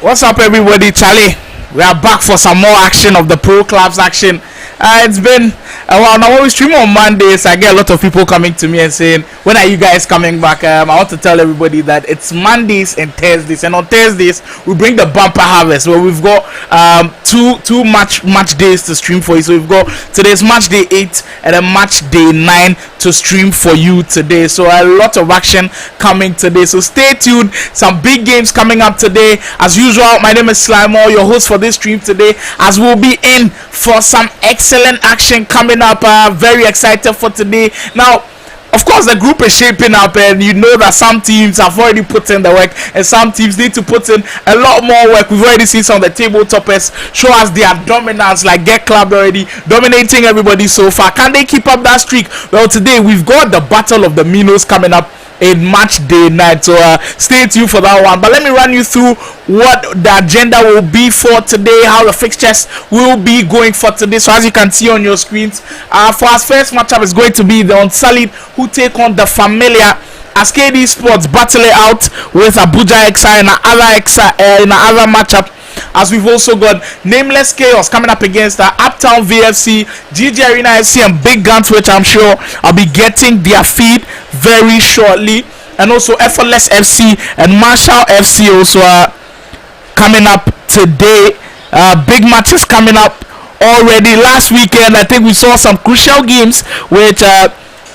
What's up, everybody? Charlie, we are back for some more action of the Pro Clubs action. It's been a while now. When we stream on Mondays, I get a lot of people coming to me and saying, "When are you guys coming back?" I want to tell everybody that it's Mondays and Thursdays, and on Thursdays we bring the bumper harvest where we've got two match days to stream for you. So we've got today's match day 8 and a match day 9 to stream for you today. So a lot of action coming today. So stay tuned. Some big games coming up today. As usual, my name is Slimo, your host for this stream today, as we'll be in for some excellent action coming up. Very excited for today. Now, of course, the group is shaping up, and you know that some teams have already put in the work, and some teams need to put in a lot more work. We've already seen some of the table toppers show us their dominance, like Get Club already dominating everybody so far. Can they keep up that streak? Well, today we've got the Battle of the Minos coming up in match day 9, so stay tuned for that one. But let me run you through what the agenda will be for today, how the fixtures will be going for today. So as you can see on your screens, for our first matchup is going to be the Unsullied, who take on the familiar as KD Sports battle it out with Abuja XI in another matchup. As we've also got Nameless Chaos coming up against the Uptown VFC, GG Arena FC, and Big Guns, which I'm sure I'll be getting their feed very shortly. And also Effortless FC and Marshall FC also are coming up today. Big matches coming up already. Last weekend, I think we saw some crucial games which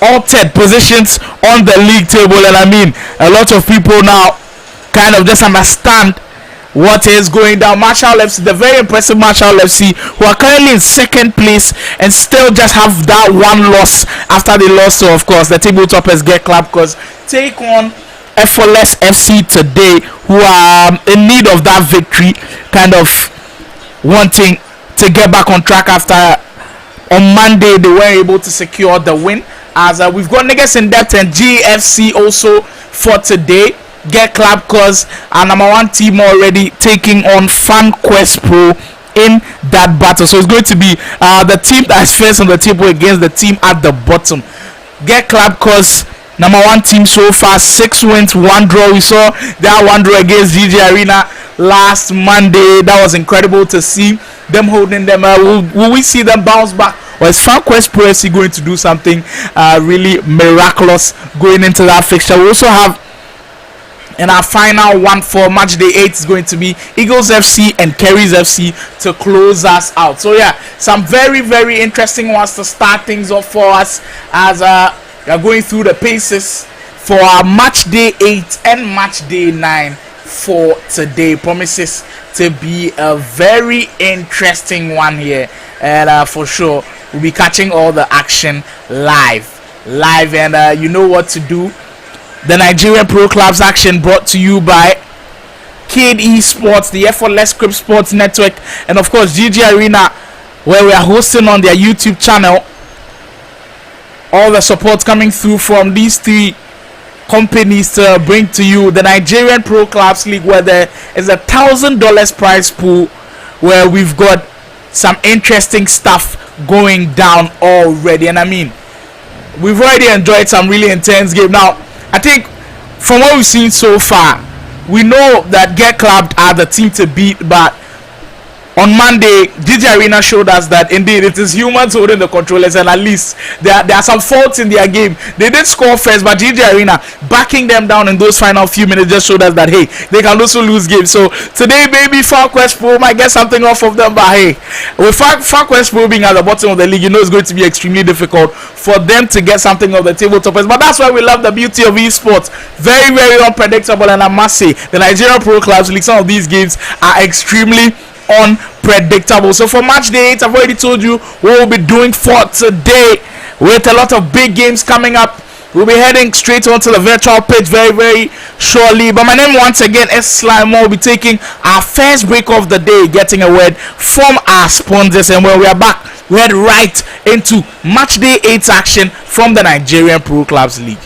altered positions on the league table. And I mean, a lot of people now kind of just understand what is going down. Marshall FC, the very impressive Marshall FC, who are currently in second place and still just have that one loss after they lost to, of course, the table toppers Get Club, because take on Effortless FC today, who are in need of that victory, kind of wanting to get back on track after on Monday they were able to secure the win. As we've got Niggas in Depth and GFC also for today. Get Club, cause our number one team already taking on FanQuest Pro in that battle. So it's going to be the team that is first on the table against the team at the bottom. Get Club, cause number one team so far, 6 wins, 1 draw. We saw that 1 draw against GG Arena last Monday. That was incredible to see them holding them. Will we see them bounce back? Or is FanQuest Pro FC going to do something really miraculous going into that fixture? We also have, and our final one for match day 8 is going to be Eagles FC and Kerry's FC to close us out. So yeah, some very, very interesting ones to start things off for us as we are going through the paces for our match day 8 and match day 9 for today. Promises to be a very interesting one here, and for sure we'll be catching all the action live, and you know what to do. The Nigerian Pro Clubs action brought to you by KD Sports, the Effortless Script Sports Network, and of course GG Arena, where we are hosting on their YouTube channel. All the support coming through from these 3 companies to bring to you the Nigerian Pro Clubs League, where there is $1,000 prize pool, where we've got some interesting stuff going down already. And I mean, we've already enjoyed some really intense game. Now, I think from what we've seen so far, we know that Get Club are the team to beat, but on Monday, GG Arena showed us that indeed it is humans holding the controllers, and at least there are some faults in their game. They did score first, but GG Arena backing them down in those final few minutes just showed us that hey, they can also lose games. So today maybe FanQuest Pro might get something off of them, but hey, with FanQuest Pro being at the bottom of the league, you know it's going to be extremely difficult for them to get something off the table toppers. But that's why we love the beauty of esports. Very, very unpredictable, and I must say the Nigerian Pro Clubs League, some of these games are extremely unpredictable. So for match day 8, I've already told you what we'll be doing for today, with a lot of big games coming up. We'll be heading straight onto the virtual pitch very, very shortly. But my name once again is Slimo. We'll be taking our first break of the day, getting a word from our sponsors, and when we are back, we head right into match day 8 action from the Nigerian Pro Clubs League.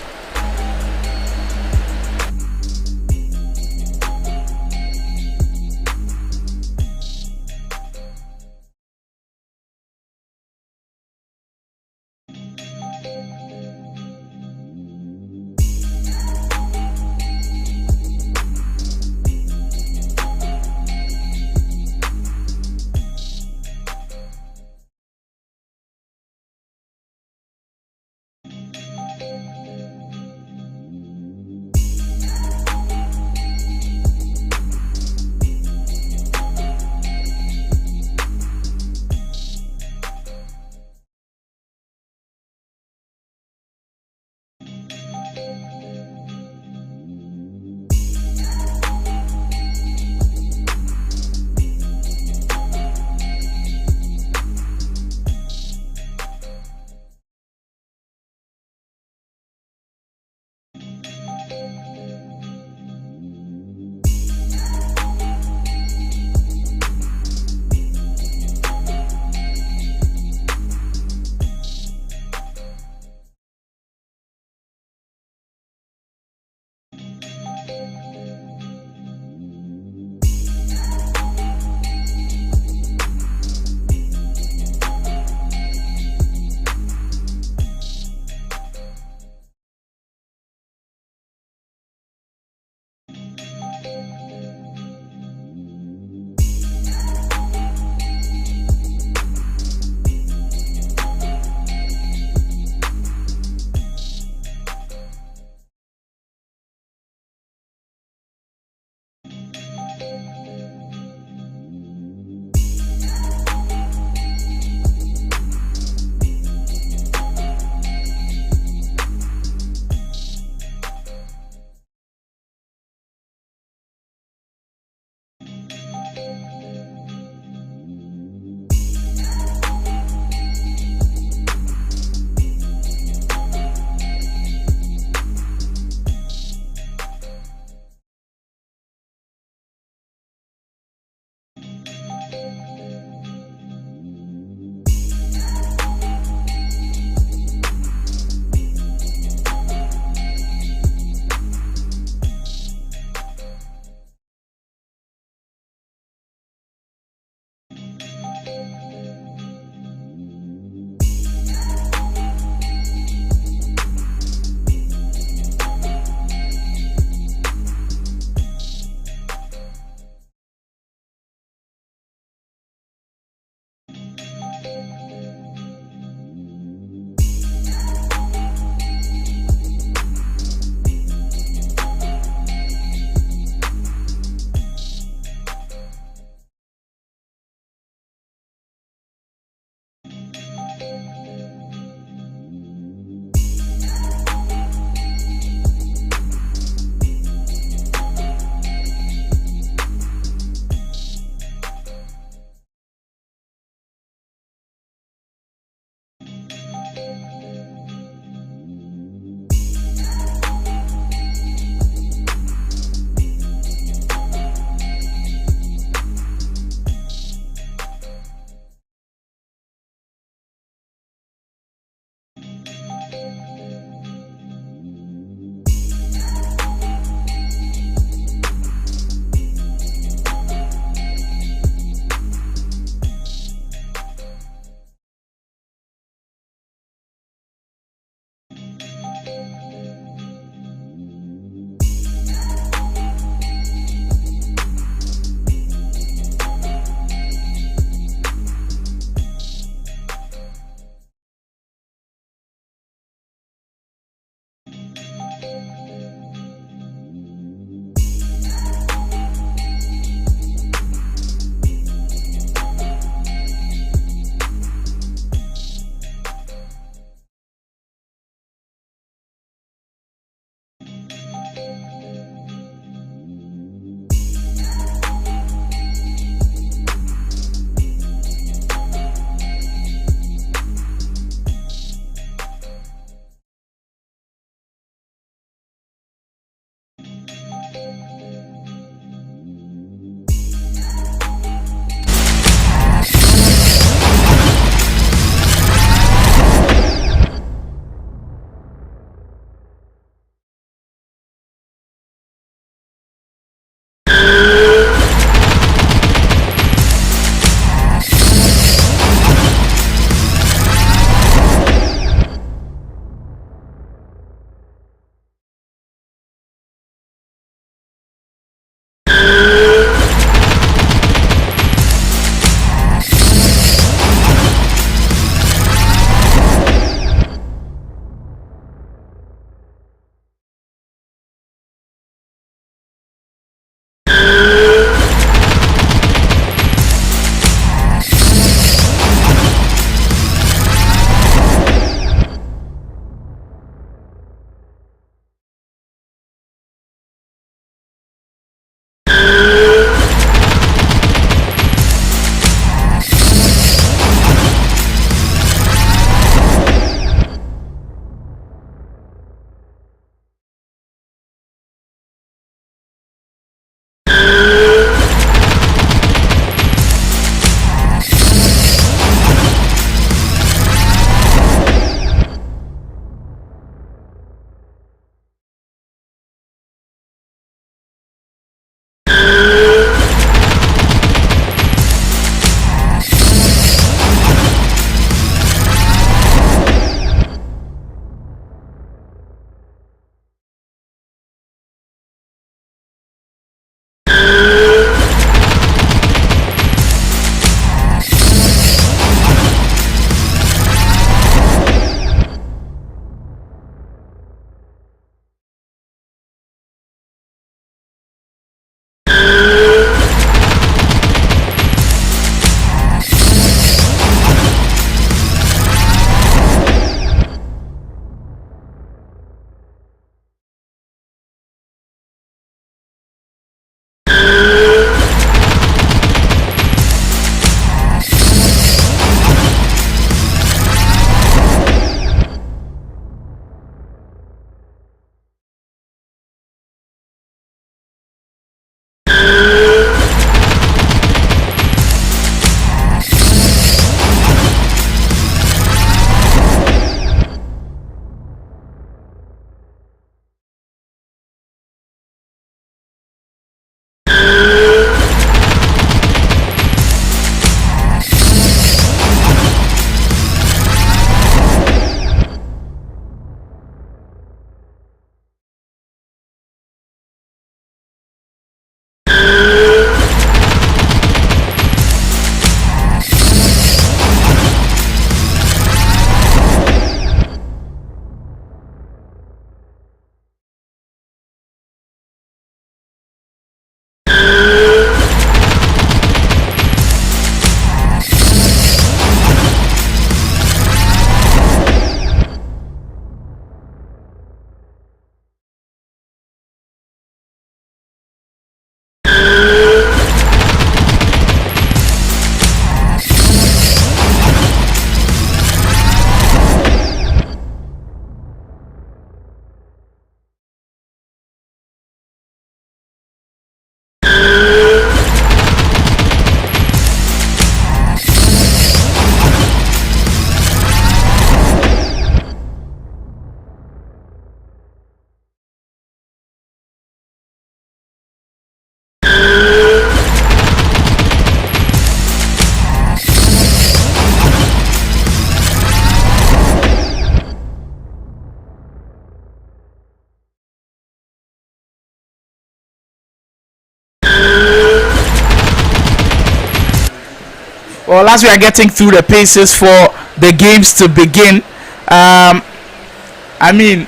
Well, as we are getting through the paces for the games to begin, I mean,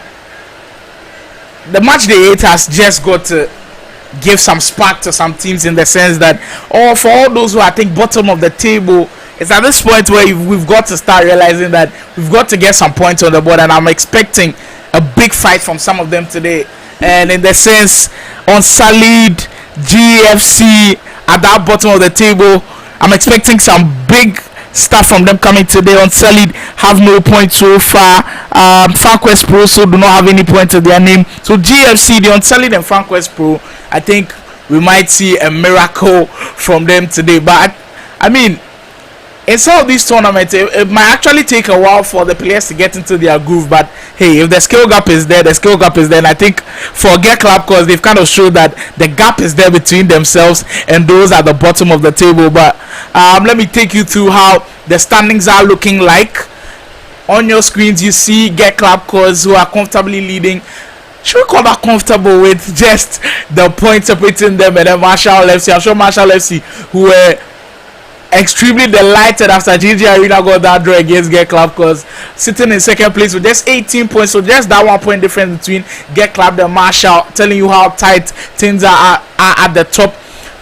the match day 8 has just got to give some spark to some teams in the sense that, for all those who I think bottom of the table, it's at this point where we've got to start realizing that we've got to get some points on the board, and I'm expecting a big fight from some of them today. And in the sense, Unsullied, GFC at that bottom of the table, I'm expecting some big stuff from them coming today. Unsullied have no points so far. FanQuest Pro also do not have any points to their name. So GFC, the Unsullied and FanQuest Pro, I think we might see a miracle from them today. But I mean, in some of these tournaments, it might actually take a while for the players to get into their groove. But hey, if the skill gap is there, the skill gap is there. And I think for Get Club, because they've kind of showed that the gap is there between themselves and those at the bottom of the table. But let me take you through how the standings are looking like. On your screens, you see Get Club cause who are comfortably leading. Should we call that comfortable with just the points separating them and then Marshall FC? I'm sure Marshall FC, who were extremely delighted after GG Arena got that draw against Get Club, because sitting in second place with just 18 points, so just that 1 point difference between Get Club and Marshall, telling you how tight things are at the top.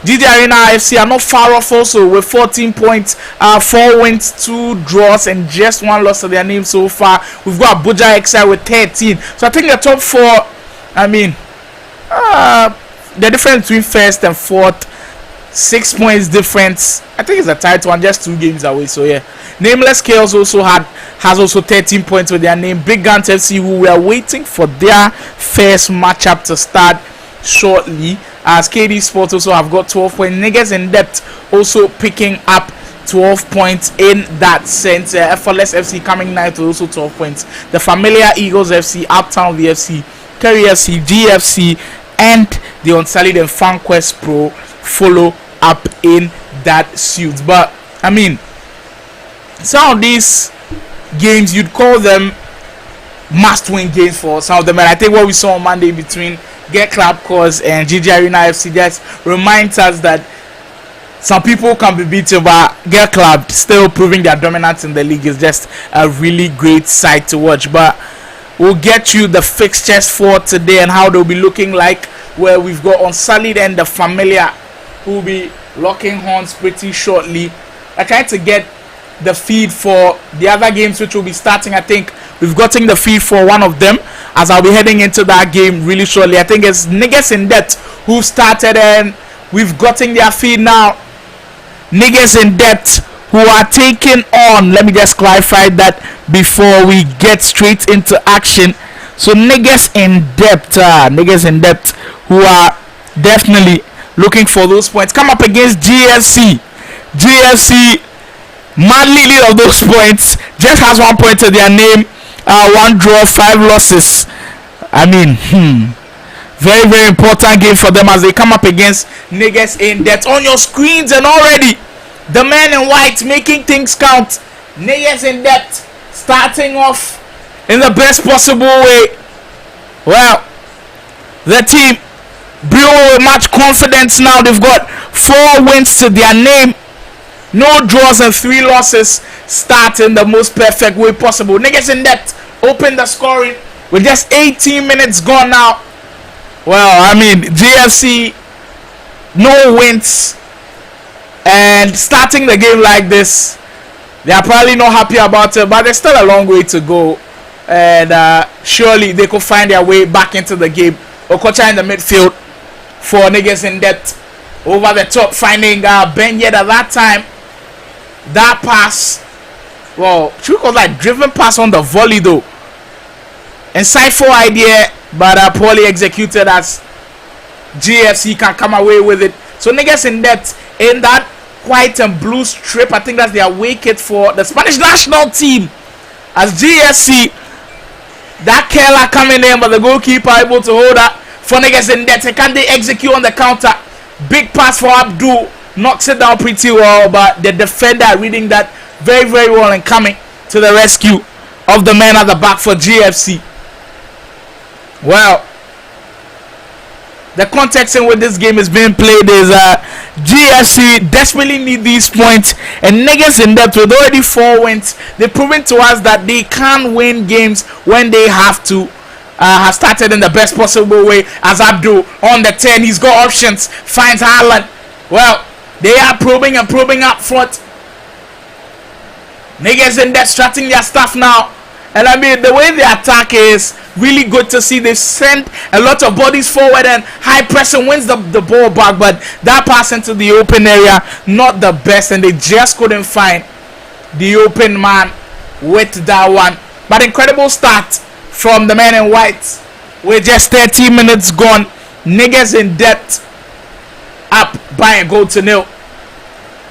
GG Arena FC are not far off also with 14 points, 4 wins, 2 draws, and just 1 loss to their name so far. We've got Abuja XI with 13. So I think the top 4, I mean, the difference between first and fourth, 6 points difference. I think it's a tight one, just 2 games away. So yeah, Nameless Chaos has also 13 points with their name. Big Guns FC, who we are waiting for their first matchup to start shortly, as KD Sports also have got 12 points. Niggas in Depth also picking up 12 points in that sense. Effortless FC coming ninth with also 12 points. The Familiar Eagles FC, Uptown VFC, Kerry FC, GFC, and the Unsullied and FanQuest Pro follow up in that suit. But I mean, some of these games you'd call them must-win games for some of them, and I think what we saw on Monday between Get Club Cause and GG Arena FC just reminds us that some people can be beaten, but Get Club still proving their dominance in the league is just a really great sight to watch. But we'll get you the fixtures for today and how they'll be looking like, where we've got Unsullied and the Familiar who will be locking horns pretty shortly. I tried to get the feed for the other games which will be starting. I think we've gotten the feed for one of them, as I'll be heading into that game really shortly. I think it's Niggas in Depth who started, and we've gotten their feed now. Niggas in Depth who are taking on, let me just clarify that before we get straight into action. So Niggas in Depth who are definitely looking for those points, come up against GFC. Madly lead of those points, just has 1 point to their name, 1 draw, 5 losses. I mean, very, very important game for them as they come up against Niggas in Depth. On your screens, and already the man in white making things count. Niggas in Depth starting off in the best possible way. Well, the team brewing with much confidence now. They've got 4 wins to their name, no draws and 3 losses, starting the most perfect way possible. Niggas in Depth open the scoring with just 18 minutes gone now. Well, I mean, GFC, no wins, and starting the game like this, they are probably not happy about it, but there's still a long way to go, and surely they could find their way back into the game. Okocha in the midfield for Niggas in Depth, over the top, finding Ben Yed at that time. That pass, well, should we call that driven pass on the volley though? Insightful idea, but poorly executed, as GFC can come away with it. So Niggas in Depth in that white and blue strip, I think that's their away kit for the Spanish national team, as GFC, that Keller coming in, but the goalkeeper able to hold that for Niggas in Depth. Can they execute on the counter? Big pass for Abdul, knocks it down pretty well, but the defender reading that very, very well and coming to the rescue of the man at the back for GFC. Well, the context in which this game is being played is GFC desperately need these points, and niggas in depth with already 4 wins. They've proven to us that they can win games when they have to. Have started in the best possible way as Abdul on the 10. He's got options, finds Haaland. Well, they are probing and probing up front. Niggas in depth starting their stuff now. And I mean, the way they attack is really good to see. They send a lot of bodies forward and high pressing wins the ball back. But that pass into the open area, not the best. And they just couldn't find the open man with that one. But incredible start from the man in white. With just 13 minutes gone. Niggas in depth up by a goal to nil.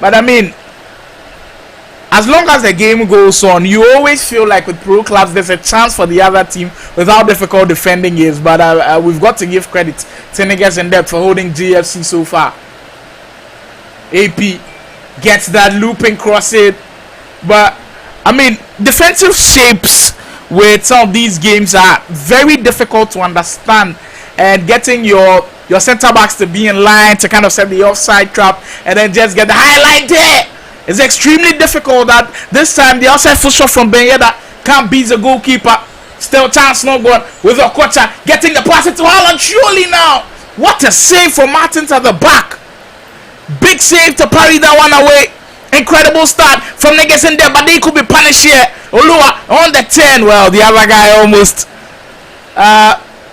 But I mean, as long as the game goes on, you always feel like with pro clubs there's a chance for the other team with how difficult defending is. But we've got to give credit to niggas in depth for holding GFC so far. AP gets that looping cross it. But I mean, defensive shapes with some of these games are very difficult to understand, and getting your center backs to be in line to kind of set the offside trap and then just get the highlight there. It's extremely difficult. That this time the outside foot shot from Ben Yedder can't beat the goalkeeper. Still chance not gone with Okocha getting the pass into Haaland. Surely now, what a save from Martins at the back. Big save to parry that one away. Incredible start from niggas in there, but they could be punished here. Olua on the 10. Well, the other guy almost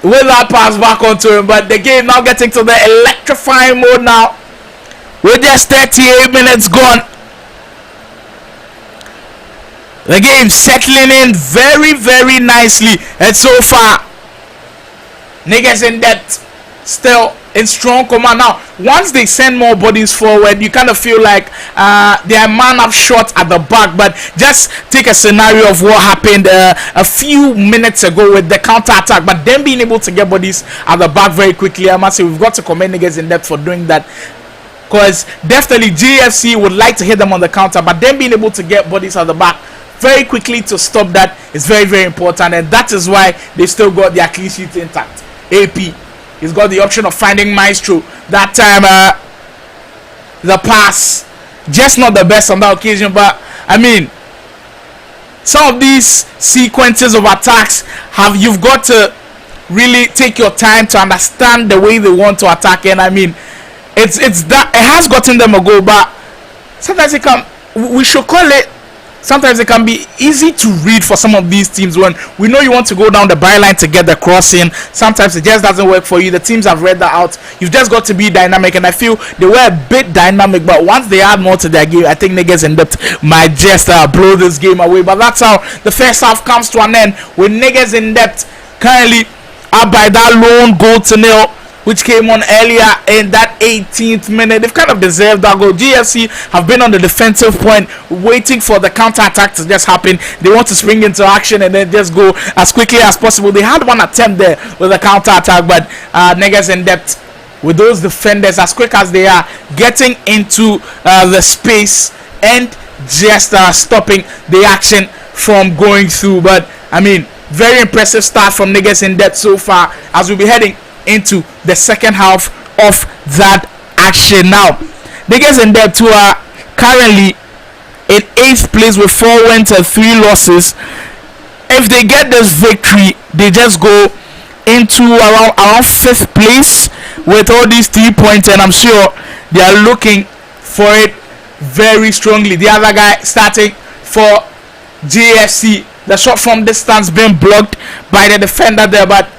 with that pass back onto him, but the game now getting to the electrifying mode now. With just 38 minutes gone. The game settling in very, very nicely. And so far, niggas in depth still in strong command. Now, once they send more bodies forward, you kind of feel like they are man up short at the back. But just take a scenario of what happened a few minutes ago with the counter attack. But them being able to get bodies at the back very quickly, I must say we've got to commend niggas in depth for doing that. Because definitely GFC would like to hit them on the counter, but them being able to get bodies at the back very quickly to stop that is very, very important, and that is why they still got their clean sheet intact. AP, he's got the option of finding Maestro. That time, the pass, just not the best on that occasion, but I mean, some of these sequences of attacks you've got to really take your time to understand the way they want to attack, and I mean, it's that it has gotten them a goal, but sometimes we should call it. Sometimes it can be easy to read for some of these teams when we know you want to go down the byline to get the crossing. Sometimes it just doesn't work for you. The teams have read that out. You've just got to be dynamic, and I feel they were a bit dynamic, but once they add more to their game, I think niggas in depth might just blow this game away. But that's how the first half comes to an end, with niggas in depth currently up by that lone goal to nil, which came on earlier in that 18th minute. They've kind of deserved that goal. GFC have been on the defensive point, waiting for the counter-attack to just happen. They want to spring into action and then just go as quickly as possible. They had one attempt there with a counter-attack, but niggas in depth with those defenders, as quick as they are, getting into the space and just stopping the action from going through. But, I mean, very impressive start from niggas in depth so far, as we'll be heading into the second half of that action. Now, niggas in depth who are currently in 8th place with 4 wins and 3 losses. If they get this victory, they just go into around 5th place with all these 3 points, and I'm sure they are looking for it very strongly. The other guy starting for GFC, the shot from distance being blocked by the defender there, but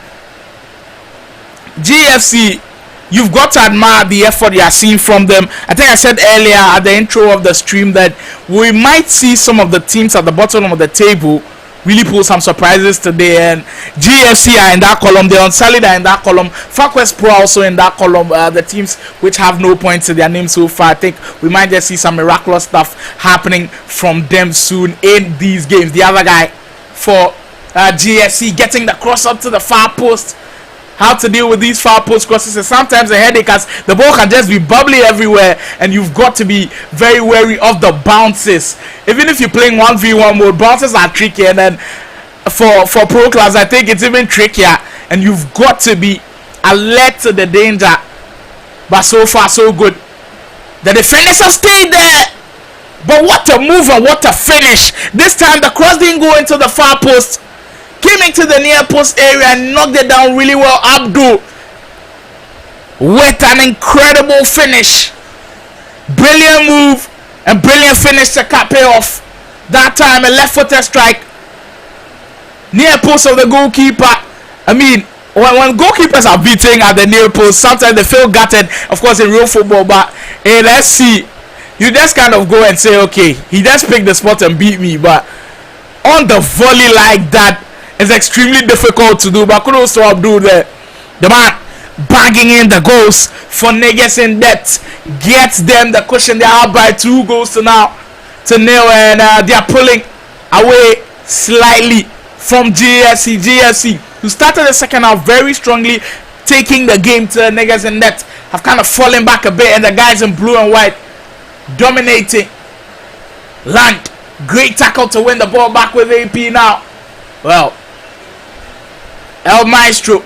GFC, you've got to admire the effort you are seeing from them. I think I said earlier at the intro of the stream that we might see some of the teams at the bottom of the table really pull some surprises today, and GFC are in that column, the Unsullied are in that column, FarQuest Pro also in that column, the teams which have no points to their name so far. I think we might just see some miraculous stuff happening from them soon in these games. The other guy for GFC getting the cross up to the far post. How to deal with these far post crosses is sometimes a headache, as the ball can just be bubbly everywhere, and you've got to be very wary of the bounces. Even if you're playing 1v1 mode, bounces are tricky, and then for pro clubs I think it's even trickier, and you've got to be alert to the danger. But so far, so good. The defenders have stayed there. But what a move and what a finish. This time the cross didn't go into the far post. Came into the near post area and knocked it down really well. Abdul with an incredible finish. Brilliant move and brilliant finish to cap it off. That time a left-footed strike. Near post of the goalkeeper. I mean, when goalkeepers are beating at the near post, sometimes they feel gutted, of course, in real football. But hey, let's see. You just kind of go and say, okay, he just picked the spot and beat me. But on the volley like that, it's extremely difficult to do. But kudos to Abdul there. The man bagging in the goals for Neges in depth. Gets them the cushion. They are up by 2 goals to now to nil, and they are pulling away slightly from GFC. GFC, who started the second half very strongly, taking the game to Neges in depth, have kind of fallen back a bit, and the guys in blue and white dominating. Land, great tackle to win the ball back with AP now. Well, El Maestro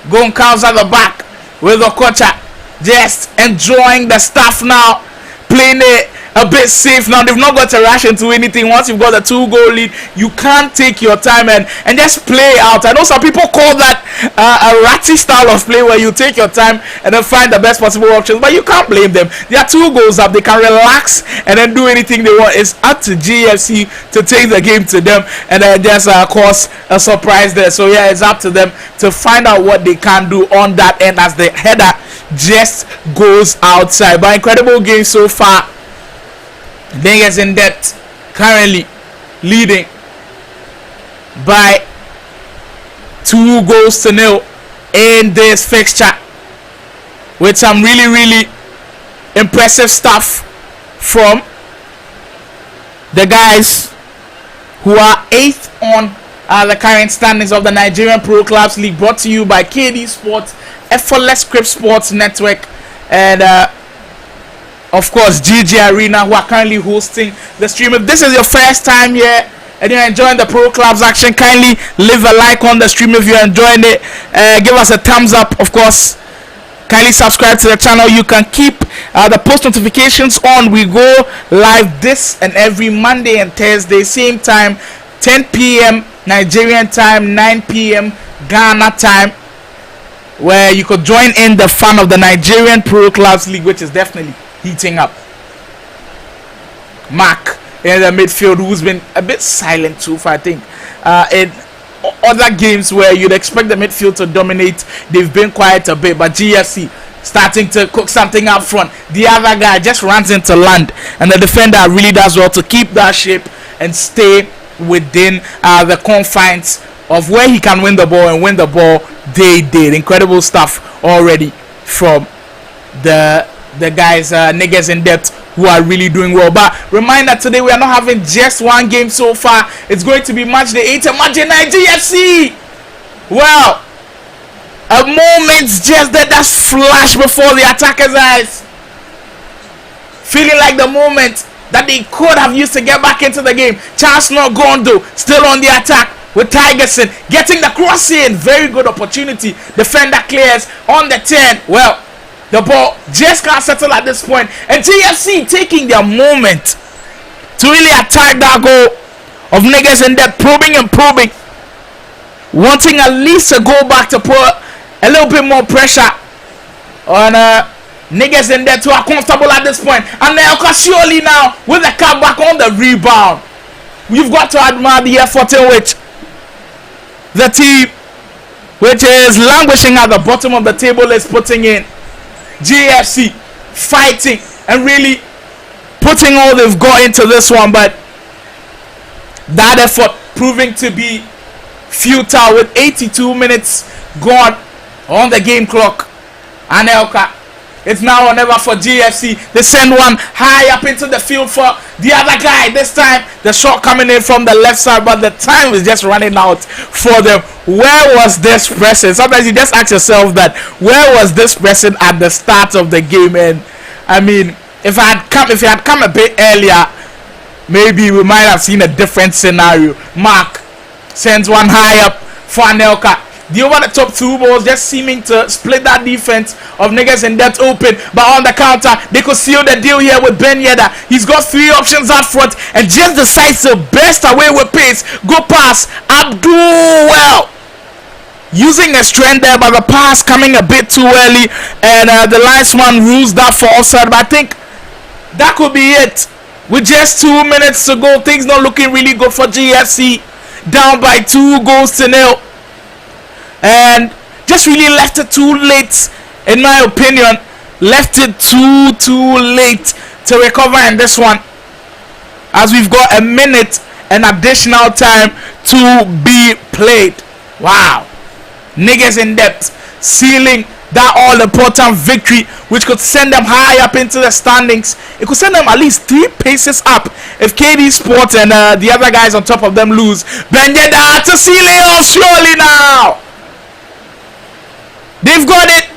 Goncalves at the back with Okocha, just enjoying the stuff now, playing it a bit safe now. They've not got to rush into anything. Once you've got a 2-goal lead, you can't take your time and just play out. I know some people call that a ratty style of play, where you take your time and then find the best possible options, but you can't blame them. They are 2 goals up. They can relax and then do anything they want. It's up to GFC to take the game to them and then just cause a surprise there. So yeah, it's up to them to find out what they can do on that end, as the header just goes outside. But incredible game so far. Neges in depth currently leading by 2 goals to nil in this fixture, with some really impressive stuff from the guys who are 8th on the current standings of the Nigerian Pro Clubs League, brought to you by KD Sports, Effortless Script Sports Network, and of course GG Arena, who are currently hosting the stream. If this is your first time here and you're enjoying the Pro Clubs action, kindly leave a like on the stream if you're enjoying it. Give us a thumbs up, of course. Kindly subscribe to the channel. You can keep the post notifications on. We go live this and every Monday and Thursday, same time, 10 p.m. Nigerian time, 9 p.m. Ghana time, where you could join in the fun of the Nigerian Pro Clubs League, which is definitely heating up. Mark in the midfield, who's been a bit silent too far, I think. In other games where you'd expect the midfield to dominate, they've been quiet a bit, but GFC starting to cook something up front. The other guy just runs into land, and the defender really does well to keep that shape and stay within the confines of where he can win the ball, and win the ball they did. Incredible stuff already from the guys, Neges in depth, who are really doing well. But reminder, today we are not having just one game so far. It's going to be match day 8 and match day 9. GFC, well, a moment's just that flash before the attackers' eyes, feeling like the moment that they could have used to get back into the game. Charles Nogondo still on the attack with Tigerson getting the cross in. Very good opportunity. Defender clears on the 10. Well, the ball just can't settle at this point, and GFC taking their moment to really attack that goal of Neges in depth, probing and probing, wanting at least to go back to put a little bit more pressure on Neges in depth, who are comfortable at this point. And then Okasioli now with the cut back on the rebound. You've got to admire the effort in which the team, which is languishing at the bottom of the table, is putting in. GFC fighting and really putting all they've got into this one, but that effort proving to be futile with 82 minutes gone on the game clock. Anelka, it's now or never for GFC. They send one high up into the field for the other guy. This time the shot coming in from the left side, but the time is just running out for them. Where was this pressing? Sometimes you just ask yourself that, where was this pressing at the start of the game? And I mean, if it had come a bit earlier, maybe we might have seen a different scenario. Mark sends one high up for Anelka. The over the top through balls just seeming to split that defense of niggas in depth open. But on the counter, they could seal the deal here with Ben Yedder. He's got 3 options up front and just decides to burst away with pace. Go pass. Abdul well. Using a strength there, but the pass coming a bit too early. And the linesman rules that for offside. But I think that could be it. With just 2 minutes to go, things not looking really good for GFC. Down by 2 goals to 0. And just really left it too late, in my opinion. Left it too late to recover in this one, as we've got a minute and additional time to be played. Wow. Niggas in depth sealing that all important victory, which could send them high up into the standings. It could send them at least 3 paces up if KD Sports and the other guys on top of them lose. Ben Yedder to seal it off surely now. They've got it.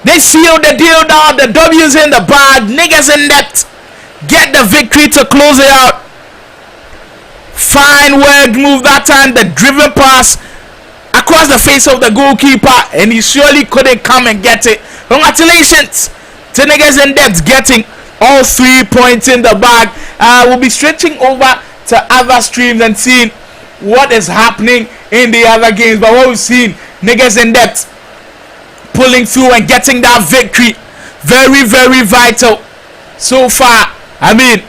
They sealed the deal now. The W's in the bag. Niggas in depth get the victory to close it out. Fine work move that time. The driven pass across the face of the goalkeeper, and he surely couldn't come and get it. Congratulations to niggas in depth getting all 3 points in the bag. We'll be stretching over to other streams and seeing what is happening in the other games. But what we've seen, niggas in depth pulling through and getting that victory. Very, very vital so far. I mean,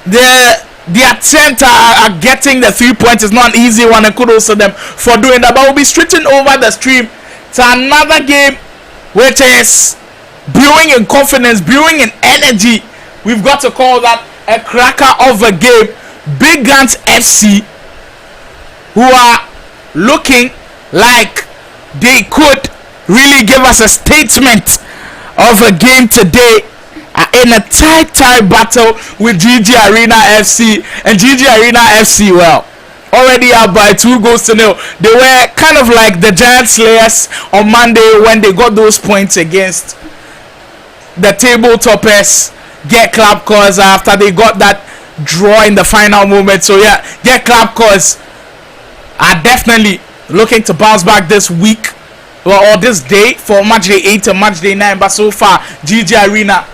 the attempt at getting the 3 points is not an easy one, and kudos to them for doing that. But we'll be switching over the stream to another game which is brewing in confidence, brewing in energy. We've got to call that a cracker of a game. Big Guns FC, who are looking like they could really give us a statement of a game today, in a tight battle with GG Arena FC. And GG Arena FC, well, already up by 2 goals to 0. They were kind of like the Giant Slayers on Monday when they got those points against the table toppers Get Club Cause after they got that draw in the final moment. So yeah, Get Club Cause are definitely looking to bounce back this week, or this day, for match day 8 and match day 9. But so far, GG Arena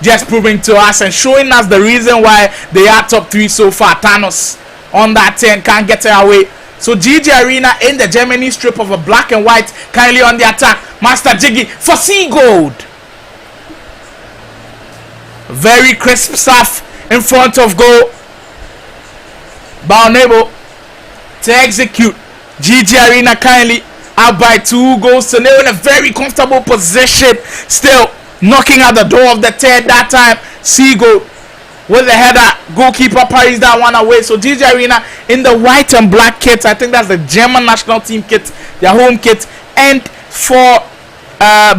just proving to us and showing us the reason why they are top 3 so far. Thanos on that 10 can't get it away. So GG Arena in the Germany strip of a black and white, kindly on the attack. Master Jiggy for Sea Gold. Very crisp stuff in front of goal, but unable to execute. GG Arena kindly up by 2 goals to 0 in a very comfortable position, still knocking at the door of the 10 that time. Seagull with the header, goalkeeper parries that one away. So GG Arena in the white and black kit, I think that's the German national team kit, their home kit, and for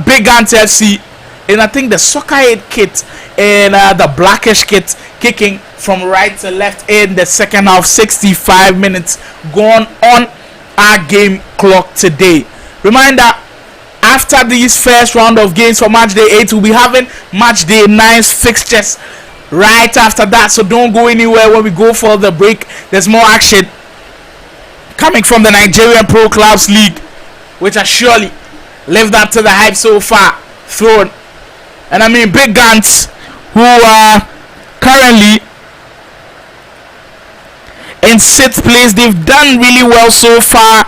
Big Guns FC in, I think, the Soccer Aid kit and the blackish kit, kicking from right to left in the second half. 65 minutes gone on our game clock today. Reminder, after these first round of games for match day 8, we'll be having match day 9's fixtures right after that, so don't go anywhere. When we go for the break, there's more action coming from the Nigerian Pro Clubs League, which has surely lived up to the hype so far thrown. And I mean, Big Guns, who are currently in 6th place, they've done really well so far.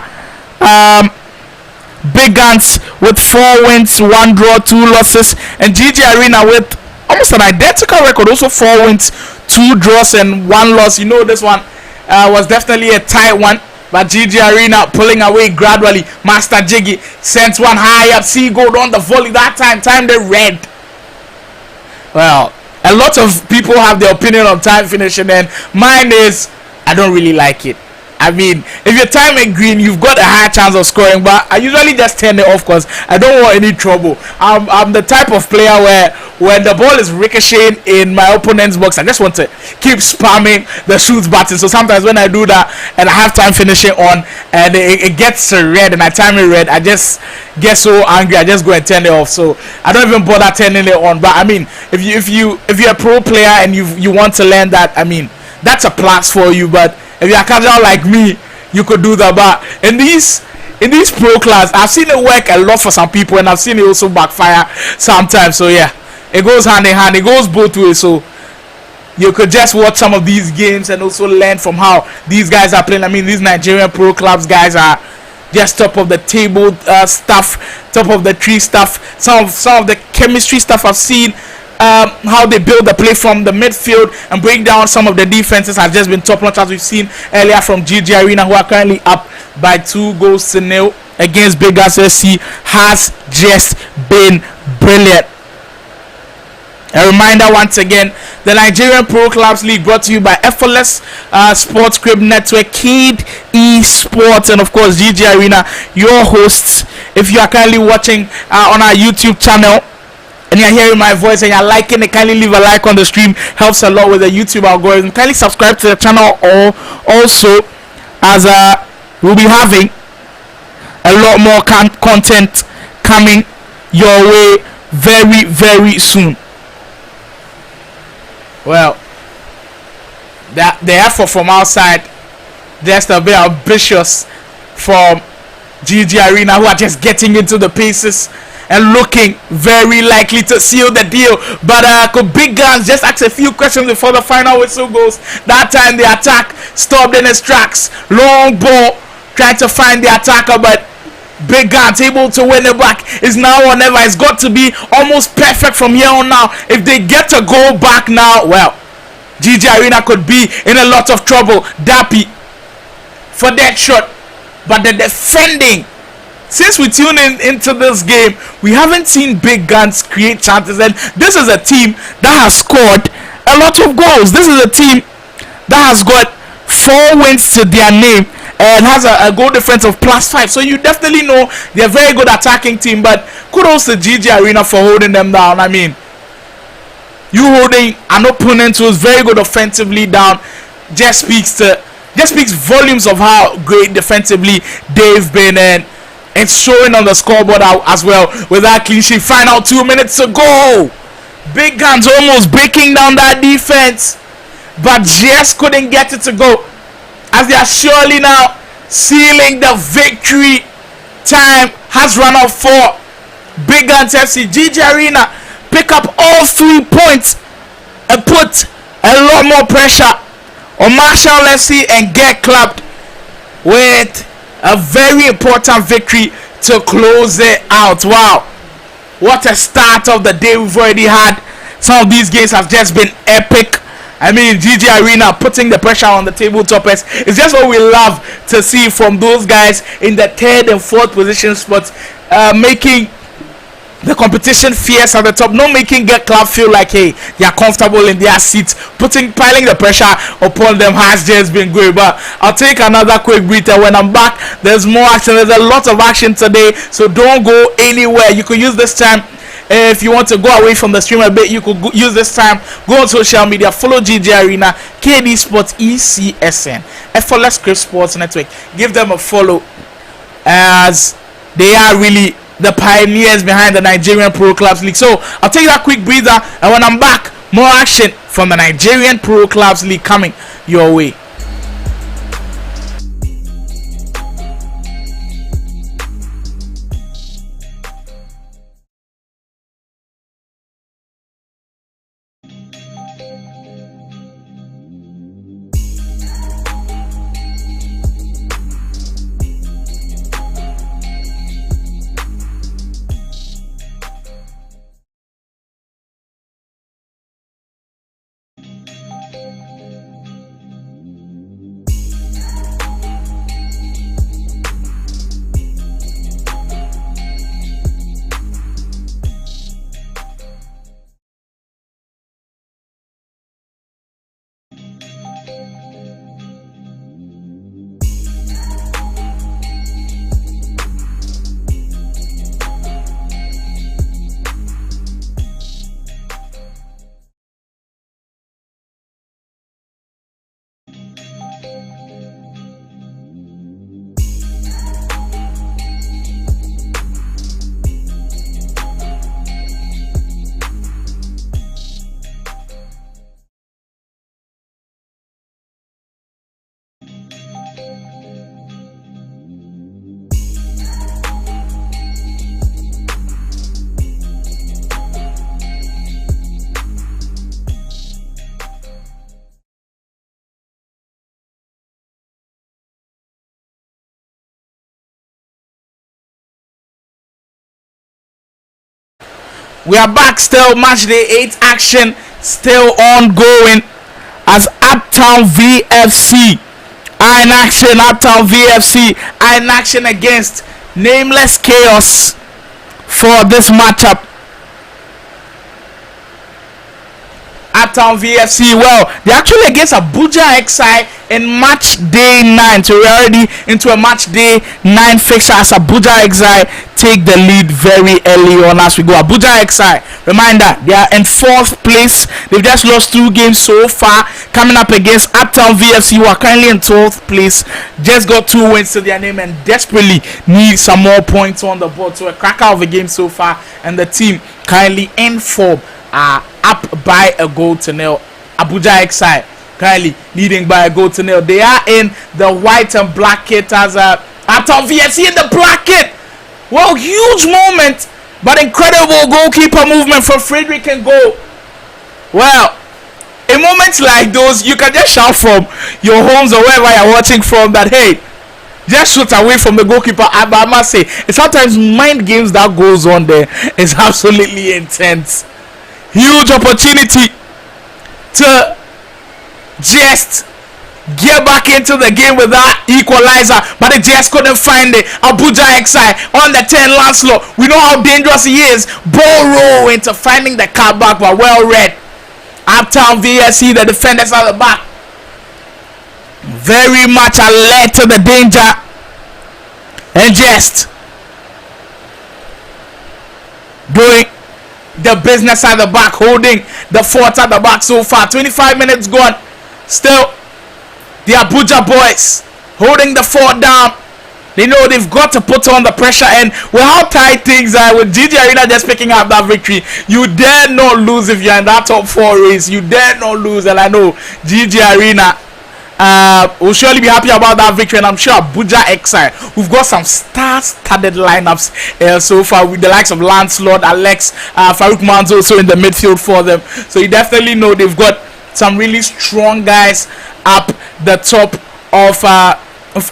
Big Guns with 4 wins, 1 draw, 2 losses, and GG Arena with almost an identical record, also 4 wins, 2 draws, and 1 loss. You know, this one was definitely a tight one, but GG Arena pulling away gradually. Master Jiggy sends one high up. Seagold on the volley that time they red. Well, a lot of people have their opinion on time finishing, and mine is I don't really like it. I mean, if you're timing green, you've got a higher chance of scoring, but I usually just turn it off because I don't want any trouble. I'm the type of player where when the ball is ricocheting in my opponent's box, I just want to keep spamming the shoot button. So sometimes when I do that and I have time finishing on and it gets red and I time it red, I just get so angry, I just go and turn it off. So I don't even bother turning it on. But I mean, if you're a pro player and you want to learn that, I mean, that's a plus for you. But if you're casual like me, you could do that. But in these pro clubs, I've seen it work a lot for some people, and I've seen it also backfire sometimes. So yeah, it goes hand in hand. It goes both ways. So you could just watch some of these games and also learn from how these guys are playing. I mean, these Nigerian pro clubs guys are just top of the table stuff, top of the tree stuff. Some of the chemistry stuff I've seen. How they build the play from the midfield and break down some of the defenses has just been top notch, as we've seen earlier from GG Arena, who are currently up by 2-0 against Big Guns SC, has just been brilliant. A reminder once again, the Nigerian Pro Clubs League brought to you by Effortless Sports Crib Network, Kid Esports, and of course GG Arena, your hosts. If you are currently watching on our YouTube channel and you're hearing my voice and you're liking it, kindly leave a like on the stream. Helps a lot with the YouTube algorithm. Kindly subscribe to the channel, or also as we'll be having a lot more content coming your way very, very soon. Well, the effort from outside just a bit ambitious from GG Arena, who are just getting into the paces and looking very likely to seal the deal. But could Big Guns just ask a few questions before the final whistle goes? That time the attack stopped in its tracks. Long ball, trying to find the attacker, but Big Guns able to win it back. Is now or never. It's got to be almost perfect from here on now. If they get to go back now, well, GG Arena could be in a lot of trouble. Dappy for that shot, but the defending. Since we tune into this game, we haven't seen Big Guns create chances, and this is a team that has scored a lot of goals. This is a team that has got 4 wins to their name and has a goal difference of +5. So you definitely know they're a very good attacking team, but kudos to GG Arena for holding them down. I mean, you holding an opponent who is very good offensively down just speaks volumes of how great defensively they've been, and it's showing on the scoreboard as well with that clean sheet. Final 2 minutes to go. Big Guns almost breaking down that defense, but just couldn't get it to go, as they are surely now sealing the victory. Time has run out for Big Guns FC. GG Arena pick up all 3 points and put a lot more pressure on Marshall FC and get clapped with a very important victory to close it out. Wow, what a start of the day we've already had. Some of these games have just been epic. I mean, GG Arena putting the pressure on the tabletoppers. It's just what we love to see from those guys in the 3rd and 4th position spots, making the competition fierce at the top, not making Get Club feel like, hey, they are comfortable in their seats. Piling the pressure upon them has just been great. But I'll take another quick breather. When I'm back, there's more action. There's a lot of action today, so don't go anywhere. You could use this time, if you want to go away from the stream a bit, you could use this time, go on social media, follow GG Arena, KD Sports ECSN, Effortless Sports Network. Give them a follow, as they are really the pioneers behind the Nigerian Pro Clubs League. So I'll take that quick breather, and when I'm back, more action from the Nigerian Pro Clubs League coming your way. We are back still. Match day 8 action still ongoing as Uptown VFC are in action. Uptown VFC are in action against Nameless Chaos for this matchup. Uptown VFC, well, they're actually against Abuja XI in match day 9. So we're already into a match day 9 fixture as Abuja XI take the lead very early on as we go. Abuja XI, reminder, they are in 4th place. They've just lost 2 games so far, coming up against Uptown VFC, who are currently in 12th place. Just got 2 wins to their name and desperately need some more points on the board. So a cracker of a game so far, and the team currently in form are up by a goal to nil. Abuja XI currently leading by a goal to nil. They are in the white and black kit as Uptown VFC in the black kit. Well, huge moment, but incredible goalkeeper movement from Frederick and goal. Well, in moments like those, you can just shout from your homes or wherever you're watching from that, hey, just shoot away from the goalkeeper. I must say, sometimes mind games that goes on there is absolutely intense. Huge opportunity to just get back into the game with that equalizer, but they just couldn't find it. Abuja XI on the 10, Lancelot. We know how dangerous he is. Ball roll into finding the car back, but well read. Uptown VFC, the defenders at the back, very much alert to the danger, and just doing the business at the back, holding the fort at the back so far. 25 minutes gone. Still, the Abuja boys holding the fort down. They know they've got to put on the pressure, and with how tight things are, with GG Arena just picking up that victory, you dare not lose if you're in that top 4 race. You dare not lose, and I know GG Arena will surely be happy about that victory, and I'm sure Abuja XI, who've got some star-studded lineups so far with the likes of Lancelot, Alex, Farouk Manzo also in the midfield for them. So you definitely know they've got some really strong guys up the top of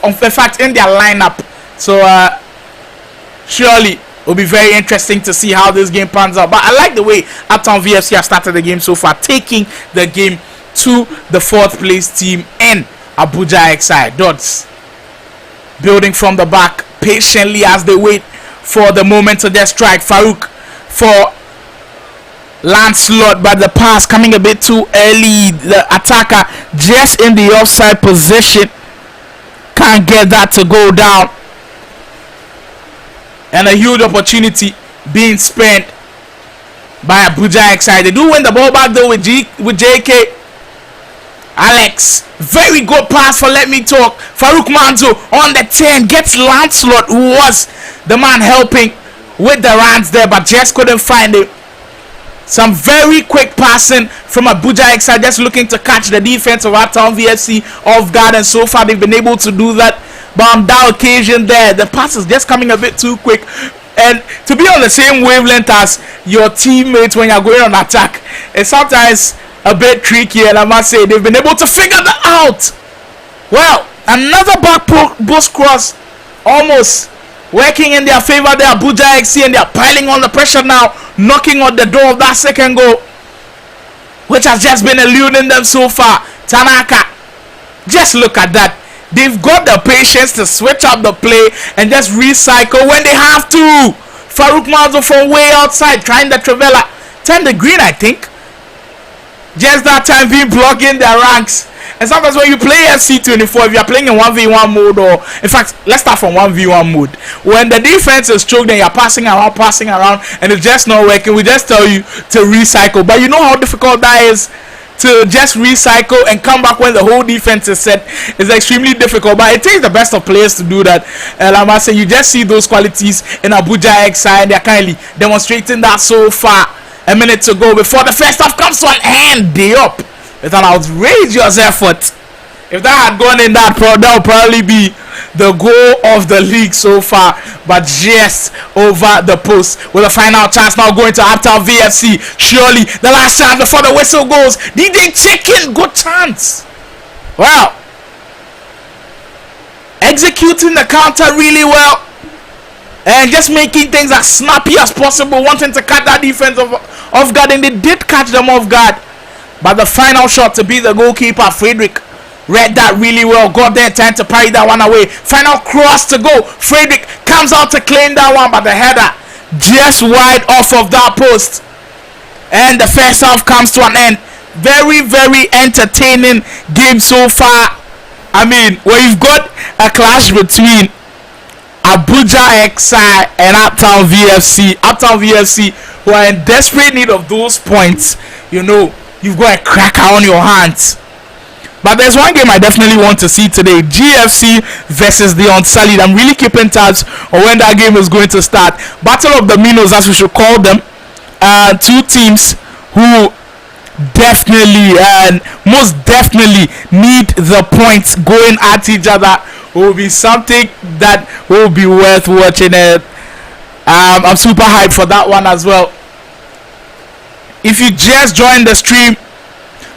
in fact, in their lineup. So surely it will be very interesting to see how this game pans out. But I like the way Uptown VFC have started the game so far, taking the game to the 4th place team in Abuja XI. Dodds building from the back patiently as they wait for the moment to just strike. Farouk for Lancelot, but the pass coming a bit too early. The attacker just in the offside position, can't get that to go down, and a huge opportunity being spent by Abuja XI. They do win the ball back though with JK. Alex, very good pass for Let Me Talk. Farouk Manzo on the 10 gets Lancelot, who was the man helping with the runs there, but just couldn't find it. Some very quick passing from Abuja XI, just looking to catch the defense of Uptown VFC off guard, and so far they've been able to do that. But on that occasion there, the pass is just coming a bit too quick, and to be on the same wavelength as your teammates when you're going on attack, it's sometimes a bit tricky, and I must say they've been able to figure that out. Well, another back post cross, almost working in their favor there. Abuja XC, and they're piling on the pressure now, knocking on the door of that second goal, which has just been eluding them so far. Tanaka, just look at that. They've got the patience to switch up the play and just recycle when they have to. Farouk Manzo from way outside trying the Travella, turn the green, I think. Just that time being blocking their ranks. And sometimes when you play FC24, if you're playing in 1v1 mode, or in fact, let's start from 1v1 mode. When the defense is choked and you're passing around, and it's just not working, we just tell you to recycle. But you know how difficult that is to just recycle and come back when the whole defense is set. It's extremely difficult, but it takes the best of players to do that. And I must say, you just see those qualities in Abuja XI, and they're kindly demonstrating that so far. A minute to go before the first half comes to an end. They up with an outrageous effort. If that had gone in, that would probably be the goal of the league so far, but just over the post. With a final chance now going to Uptown VFC. Surely the last chance before the whistle goes. DJ Chicken, good chance. Well, executing the counter really well. and just making things as snappy as possible, wanting to cut that defense off guard, and they did catch them off guard. But the final shot to beat the goalkeeper, Frederick, read that really well, got there in time to parry that one away. Final cross to go. Frederick comes out to claim that one, but the header just wide off of that post. And the first half comes to an end. Very, very entertaining game so far. I mean, we've got a clash between Abuja XI and Uptown VFC. Uptown VFC, who are in desperate need of those points. You know, you've got a cracker on your hands. But there's one game I definitely want to see today. GFC versus the Unsullied. I'm really keeping tabs on when that game is going to start. Battle of the Minos, as we should call them. Two teams who definitely and most definitely need the points going at each other. Will be something that will be worth watching it. I'm super hyped for that one as well. If you just joined the stream,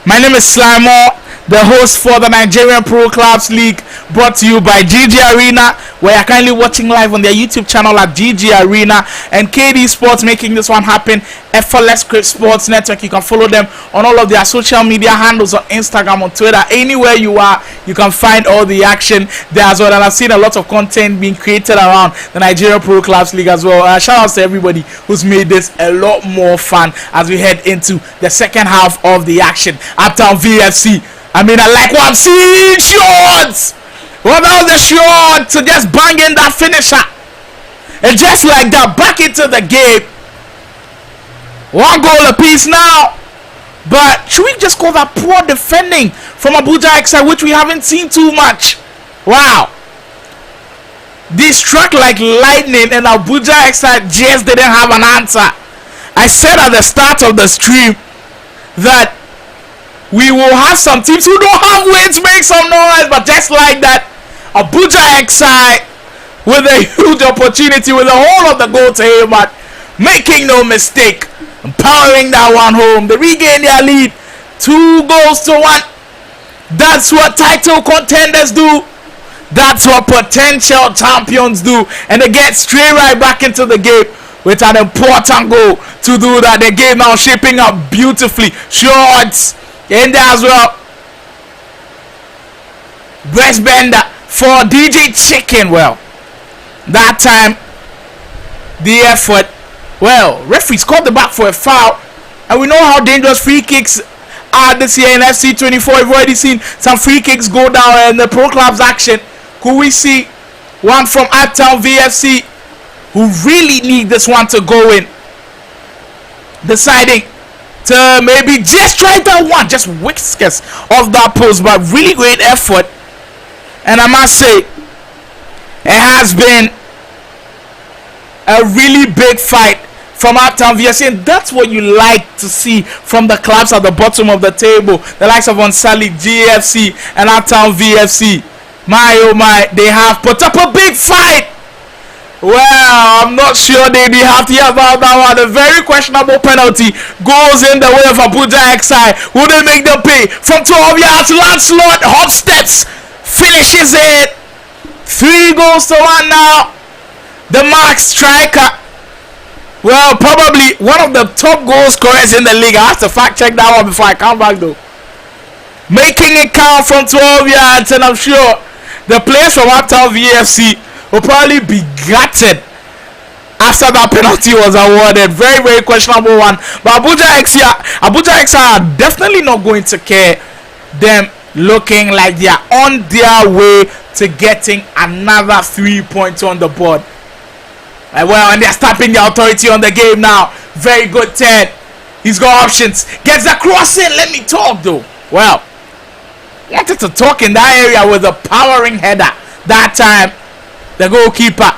my name is Slimo, the host for the Nigerian Pro Clubs League, brought to you by GG Arena, where you're currently watching live on their YouTube channel at GG Arena, and KD Sports making this one happen. Effortless Script Sports Network. You can follow them on all of their social media handles, on Instagram, on Twitter, anywhere you are, you can find all the action there as well. And I've seen a lot of content being created around the Nigerian Pro Clubs League as well. Shout out to everybody who's made this a lot more fun as we head into the second half of the action. Uptown VFC, I mean, I like what I'm seeing. Shots! Well, that was a shot to just bang in that finisher. And just like that, back into the game. One goal apiece now. But should we just call that poor defending from Abuja XI, which we haven't seen too much? Wow. They struck like lightning, and Abuja XI just didn't have an answer. I said at the start of the stream that we will have some teams who don't have wins make some noise, but just like that, Abuja XI with a huge opportunity with the whole of the goal to him, but making no mistake, powering that one home. They regain their lead, 2-1. That's what title contenders do. That's what potential champions do, and they get straight right back into the game with an important goal to do that. The game now shaping up beautifully. Shots in there as well. Breast bender for DJ Chicken. Well, that time the effort, well, referees called the back for a foul, and we know how dangerous free kicks are this year in FC24. We've already seen some free kicks go down in the Pro Clubs action. Could we see one from Uptown VFC, who really need this one to go in, deciding to maybe just try that one, just whiskers off that post, but really great effort. And I must say, it has been a really big fight from Uptown VFC, and that's what you like to see from the clubs at the bottom of the table, the likes of Unsullied, GFC, and Uptown VFC. My oh my, they have put up a big fight. Well, I'm not sure they'd be happy about that one. A very questionable penalty goes in the way of Abuja XI. Will they make them pay? From 12 yards, Lancelot Hopsteps finishes it. 3-1 now. The mark striker. Well, probably one of the top goal scorers in the league. I have to fact check that one before I come back though. Making it count from 12 yards, and I'm sure the players from Uptown VFC will probably be gutted after that penalty was awarded. Very, very questionable one. But Abuja XI are definitely not going to care. Them looking like they are on their way to getting another 3 points on the board. Well, and they're stamping the authority on the game now. Very good Ted. He's got options. Gets the cross in. Let me talk though. Well, wanted to talk in that area with a powering header that time. The goalkeeper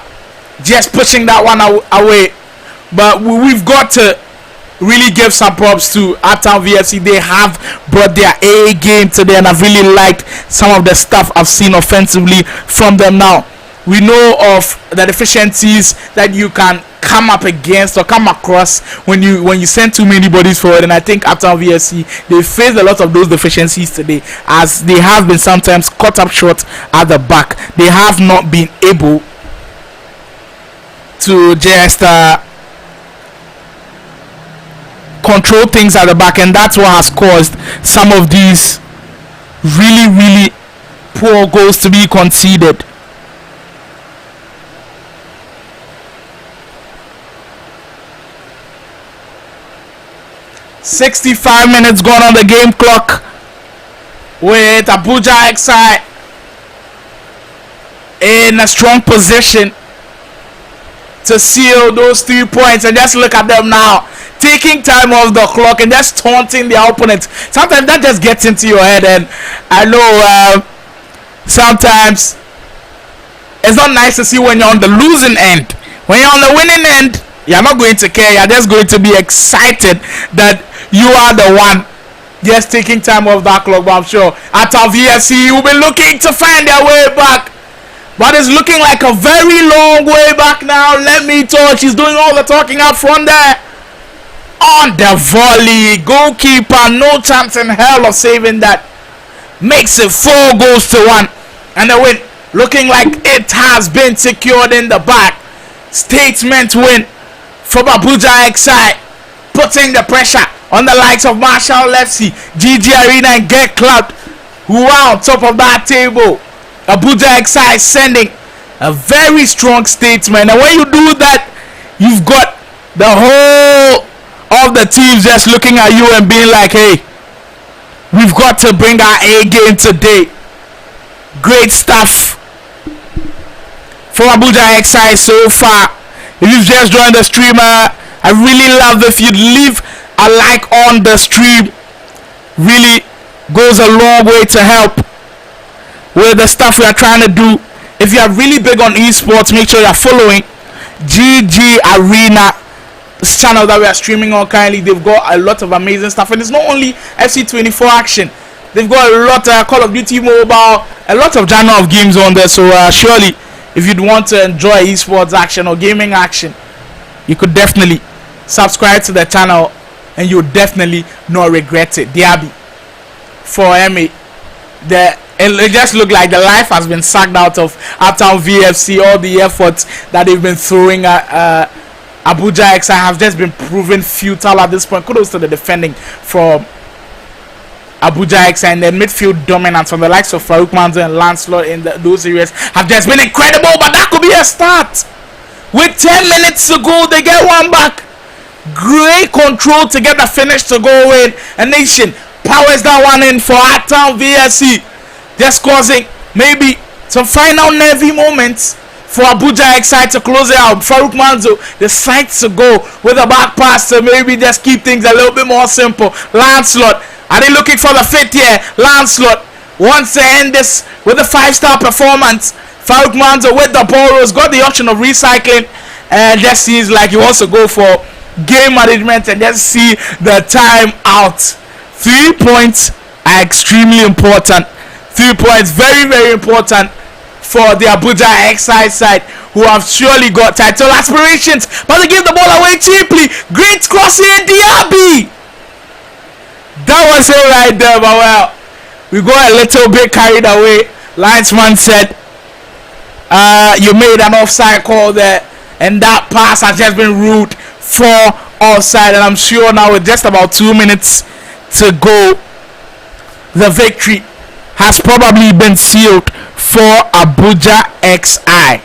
just pushing that one away. But we've got to really give some props to Uptown VFC. They have brought their A game today, and I've really liked some of the stuff I've seen offensively from them. Now, we know of the deficiencies that you can come up against or come across when you send too many bodies forward, and I think Uptown VFC, they faced a lot of those deficiencies today, as they have been sometimes caught up short at the back. They have not been able to just control things at the back, and that's what has caused some of these really poor goals to be conceded. "65 minutes gone on the game clock, with Abuja XI in a strong position to seal those 3 points. And just look at them now, taking time off the clock and just taunting their opponents. Sometimes that just gets into your head, and I know sometimes it's not nice to see when you're on the losing end. When you're on the winning end, you're not going to care. You're just going to be excited that you are the one just taking time off that clock. But I'm sure at our VFC will be looking to find their way back, but it's looking like a very long way back now. Let me talk. She's doing all the talking up front there. On the volley, goalkeeper, no chance in hell of saving that. Makes it 4-1, and the win looking like it has been secured in the back. Statement win from Abuja XI, putting the pressure on the likes of Marshall FC, GG Arena, and Get Club, who are on top of that table. Abuja XI sending a very strong statement, and when you do that, you've got the whole of the teams just looking at you and being like, hey, we've got to bring our A game today. Great stuff for Abuja XI so far. If you've just joined the stream, I really love if you'd leave a like on the stream. Really goes a long way to help with the stuff we are trying to do. If you are really big on esports, make sure you're following GG Arena, this channel that we are streaming on currently. They've got a lot of amazing stuff, and it's not only FC24 action. They've got a lot of Call of Duty Mobile, a lot of genre of games on there. So surely, if you'd want to enjoy esports action or gaming action, you could definitely subscribe to the channel, and you'll definitely not regret it. Diaby for Emmy, it just looked like the life has been sucked out of Uptown VFC. All the efforts that they've been throwing at Abuja XI have just been proven futile at this point. Kudos to the defending from Abuja XI, and the midfield dominance from the likes of Farouk Manzo and Lancelot in those areas have just been incredible. But that could be a start. With 10 minutes to go, they get one back. Great control to get the finish to go in. A Nation powers that one in for Uptown VFC, just causing maybe some final nervy moments for Abuja XI to close it out. Farouk Manzo decides to go with a back pass to maybe just keep things a little bit more simple. Lancelot, are they looking for the fit here? Lancelot wants to end this with a 5-star performance. Farouk Manzo with the ball has got the option of recycling, and just seems like he wants to go for game management and just see the time out. 3 points are extremely important. 3 points, very important for the Abuja XI side, who have surely got title aspirations, but they give the ball away cheaply. Great crossing, Diaby. That was it right there, but well, we got a little bit carried away. Linesman said, you made an offside call there, and that pass has just been ruled for offside. And I'm sure now with just about 2 minutes to go, the victory has probably been sealed for Abuja XI.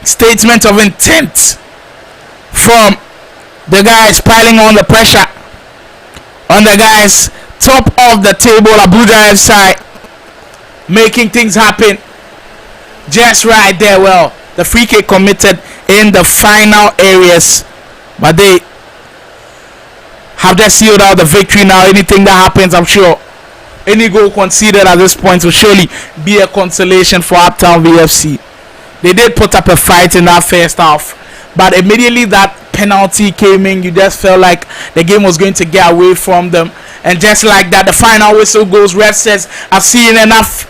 Statement of intent from the guys piling on the pressure on the guys top of the table. Abuja XI making things happen just right there. Well, the free kick committed in the final areas, but they have just sealed out the victory now. Anything that happens, I'm sure any goal conceded at this point will surely be a consolation for Uptown VFC. They did put up a fight in that first half, but immediately that penalty came in, you just felt like the game was going to get away from them. And just like that, the final whistle goes. Ref says, I've seen enough.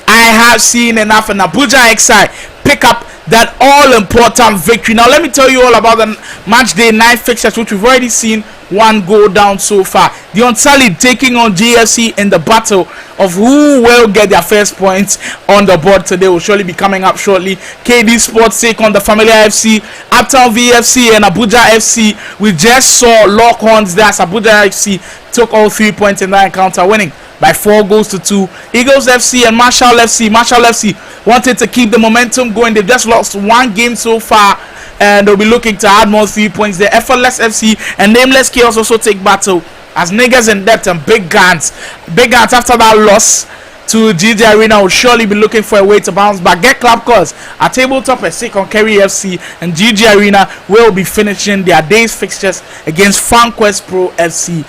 I have seen enough. And Abuja XI pick up that all-important victory. Now, let me tell you all about the match day 9 fixtures, which we've already seen one goal down so far. The Unsullied taking on GFC in the battle of who will get their first points on the board today will surely be coming up shortly. KD Sports take on the Familiar FC, Uptown VFC and Abuja FC. We just saw lock horns there as Abuja FC took all 3 points in that encounter, winning by 4 goals to 2. Eagles FC and Marshall FC. Marshall FC wanted to keep the momentum going. They've just lost 1 game so far, and they'll be looking to add more 3 points there. Effortless FC and Nameless Chaos also take battle as Niggas in Depth and Big Guns after that loss to GG Arena will surely be looking for a way to bounce back. Get Club Cause a tabletop at stake on Kerry FC, and GG Arena will be finishing their day's fixtures against FanQuest Pro FC.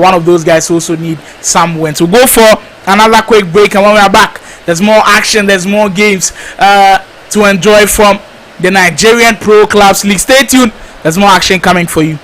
One of those guys also need some wins. We'll go for another quick break, and when we are back, there's more action, there's more games to enjoy from the Nigerian Pro Clubs League. Stay tuned, there's more action coming for you.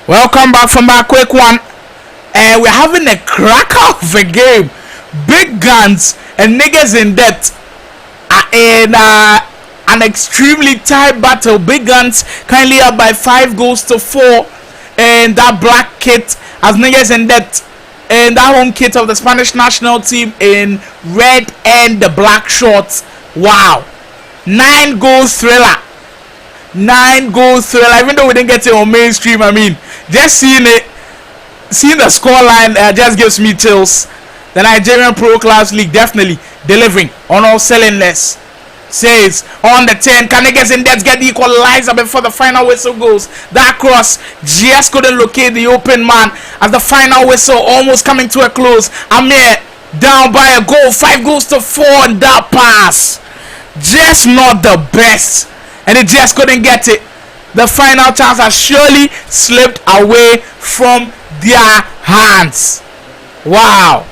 Welcome back from that quick one, and we're having a cracker of a game. Big Guns and Niggas in Depth are in an extremely tight battle. Big Guns kindly up by 5 goals to 4, and that black kit as Niggas in Depth and that home kit of the Spanish national team in red and the black shorts. Wow, 9 goals thriller. 9 goals thriller. Even though we didn't get it on mainstream, I mean, just seeing the scoreline just gives me chills. The Nigerian Pro Clubs League definitely delivering on all cylinders. Says on the 10, can Niggas in Depth get the equalizer before the final whistle goes? That cross just couldn't locate the open man as the final whistle almost coming to a close. Amir down by a goal, 5 goals to 4, and that pass just not the best, and it just couldn't get it. The final chance has surely slipped away from their hands. Wow.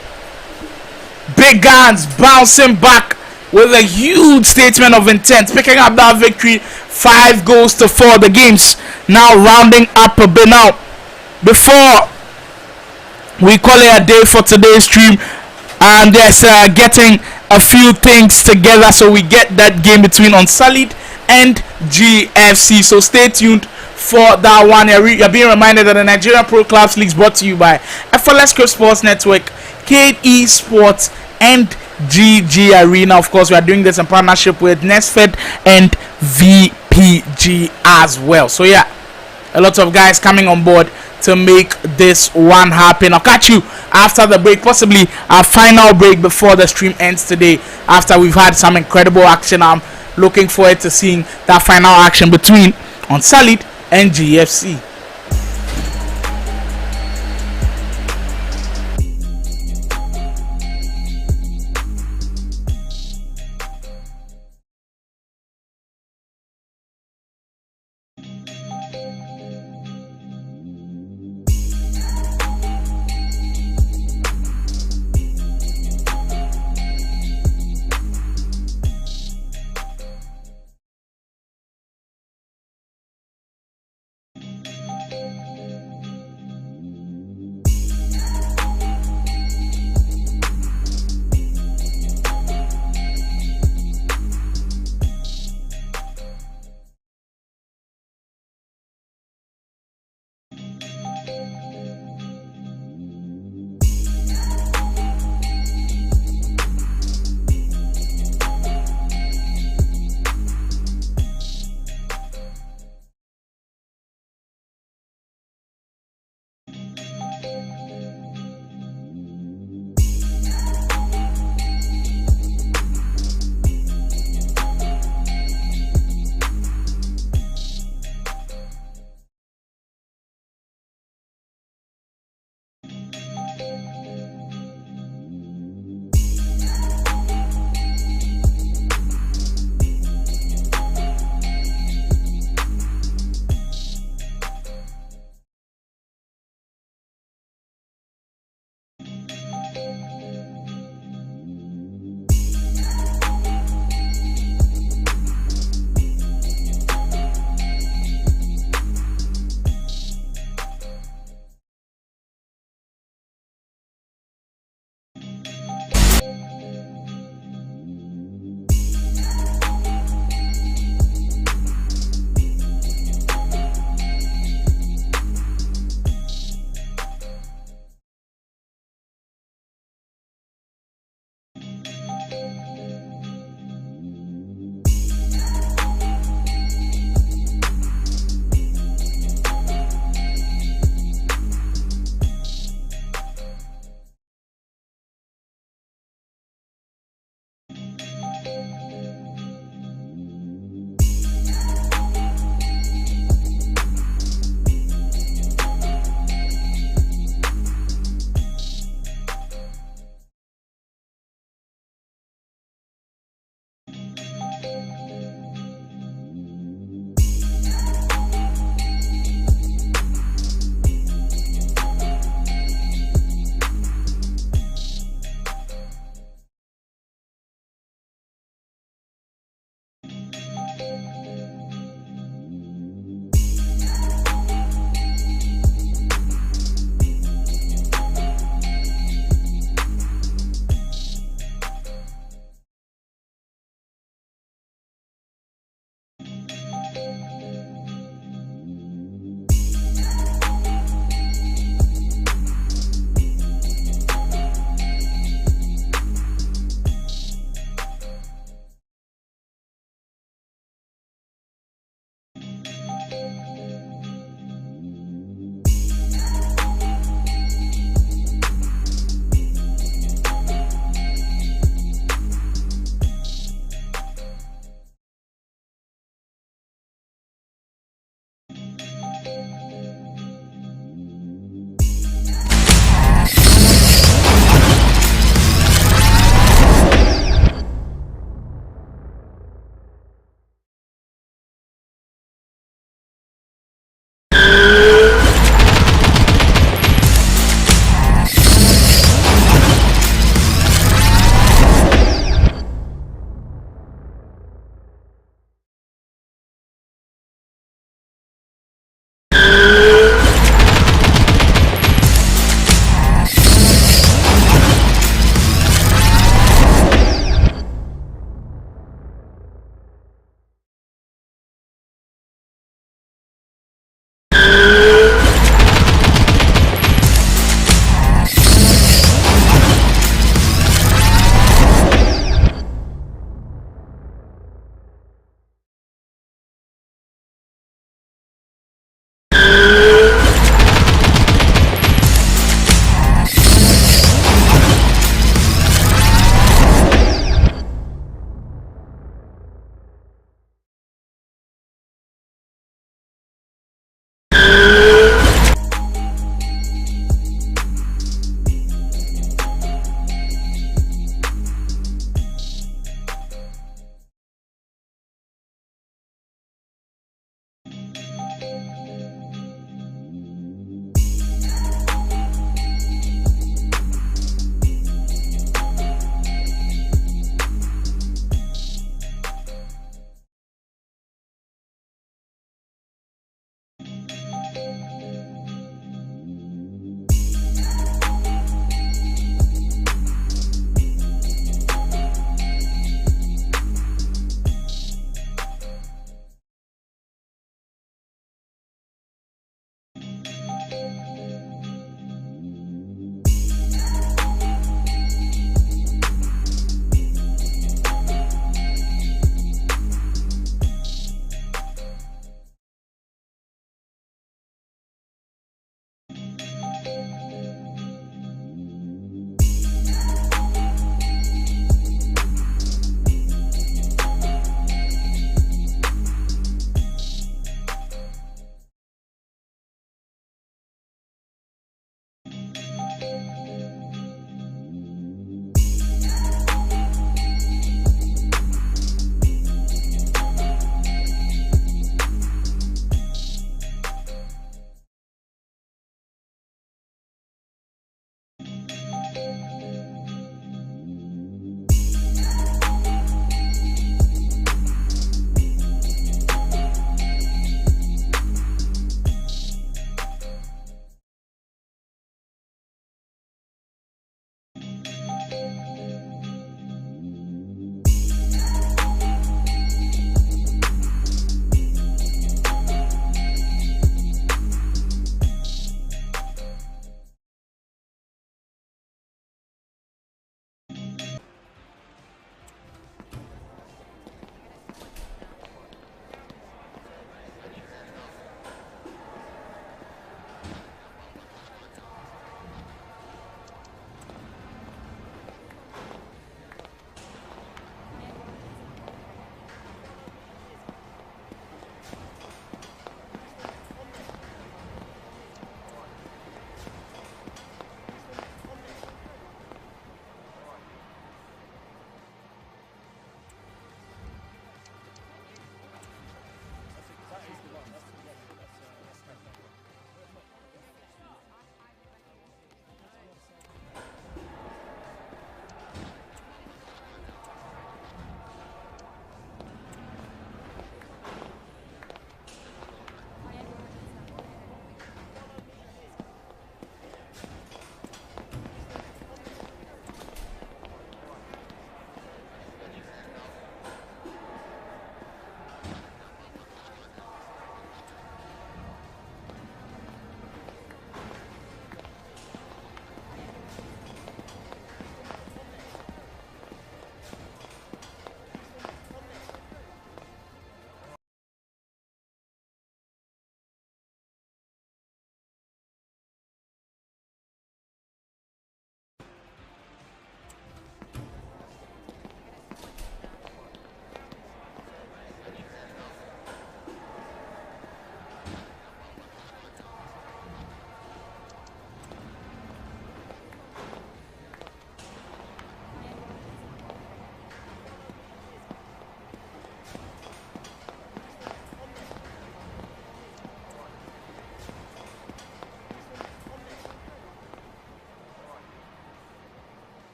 Big Guns bouncing back with a huge statement of intent, picking up that victory, 5 goals to 4. The game's now rounding up a bit now. Before we call it a day for today's stream, and just getting a few things together so we get that game between Unsullied and GFC. So stay tuned for that one. You're being reminded that the Nigerian Pro Clubs League is brought to you by FLS Script Sports Network, KE Sports, and GG Arena. Of course, we are doing this in partnership with Nesfed and VPG as well. So yeah, a lot of guys coming on board to make this one happen. I'll catch you after the break, possibly our final break before the stream ends today, after we've had some incredible action. I'm looking forward to seeing that final action between Unsullied and GFC.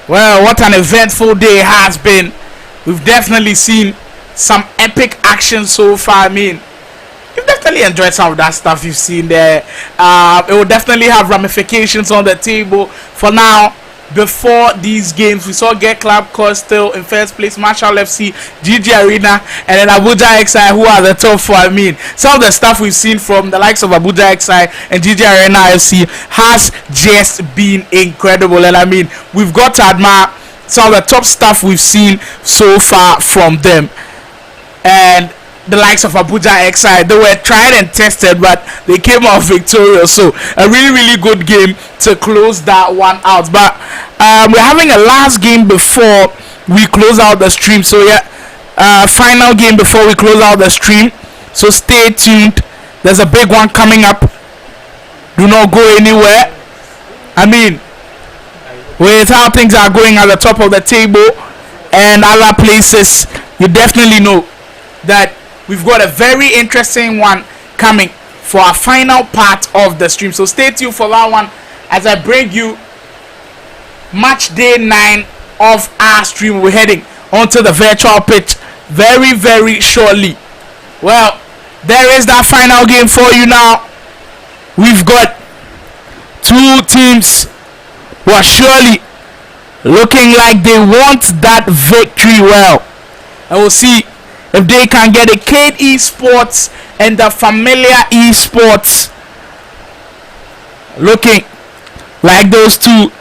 Well, what an eventful day has been. We've definitely seen some epic action so far. I mean, you've definitely enjoyed some of that stuff you've seen there. It will definitely have ramifications on the table. For now, before these games, we saw Get Club still in first place, Marshall FC, GG Arena, and then Abuja XI, who are the top four. I mean, some of the stuff we've seen from the likes of Abuja XI and GG Arena FC has just been incredible. And I mean, we've got to admire some of the top stuff we've seen so far from them. And the likes of Abuja XI, they were tried and tested, but they came out victorious. So a really good game to close that one out. But we're having a last game before we close out the stream. So yeah, final game before we close out the stream. So stay tuned. There's a big one coming up. Do not go anywhere. I mean, with how things are going at the top of the table and other places, you definitely know that we've got a very interesting one coming for our final part of the stream. So stay tuned for that one as I bring you match day 9 of our stream. We're heading onto the virtual pitch very shortly. Well, there is that final game for you now. We've got two teams who are surely looking like they want that victory. Well, and we'll see if they can get a Cade Esports and the Familiar Esports looking like those two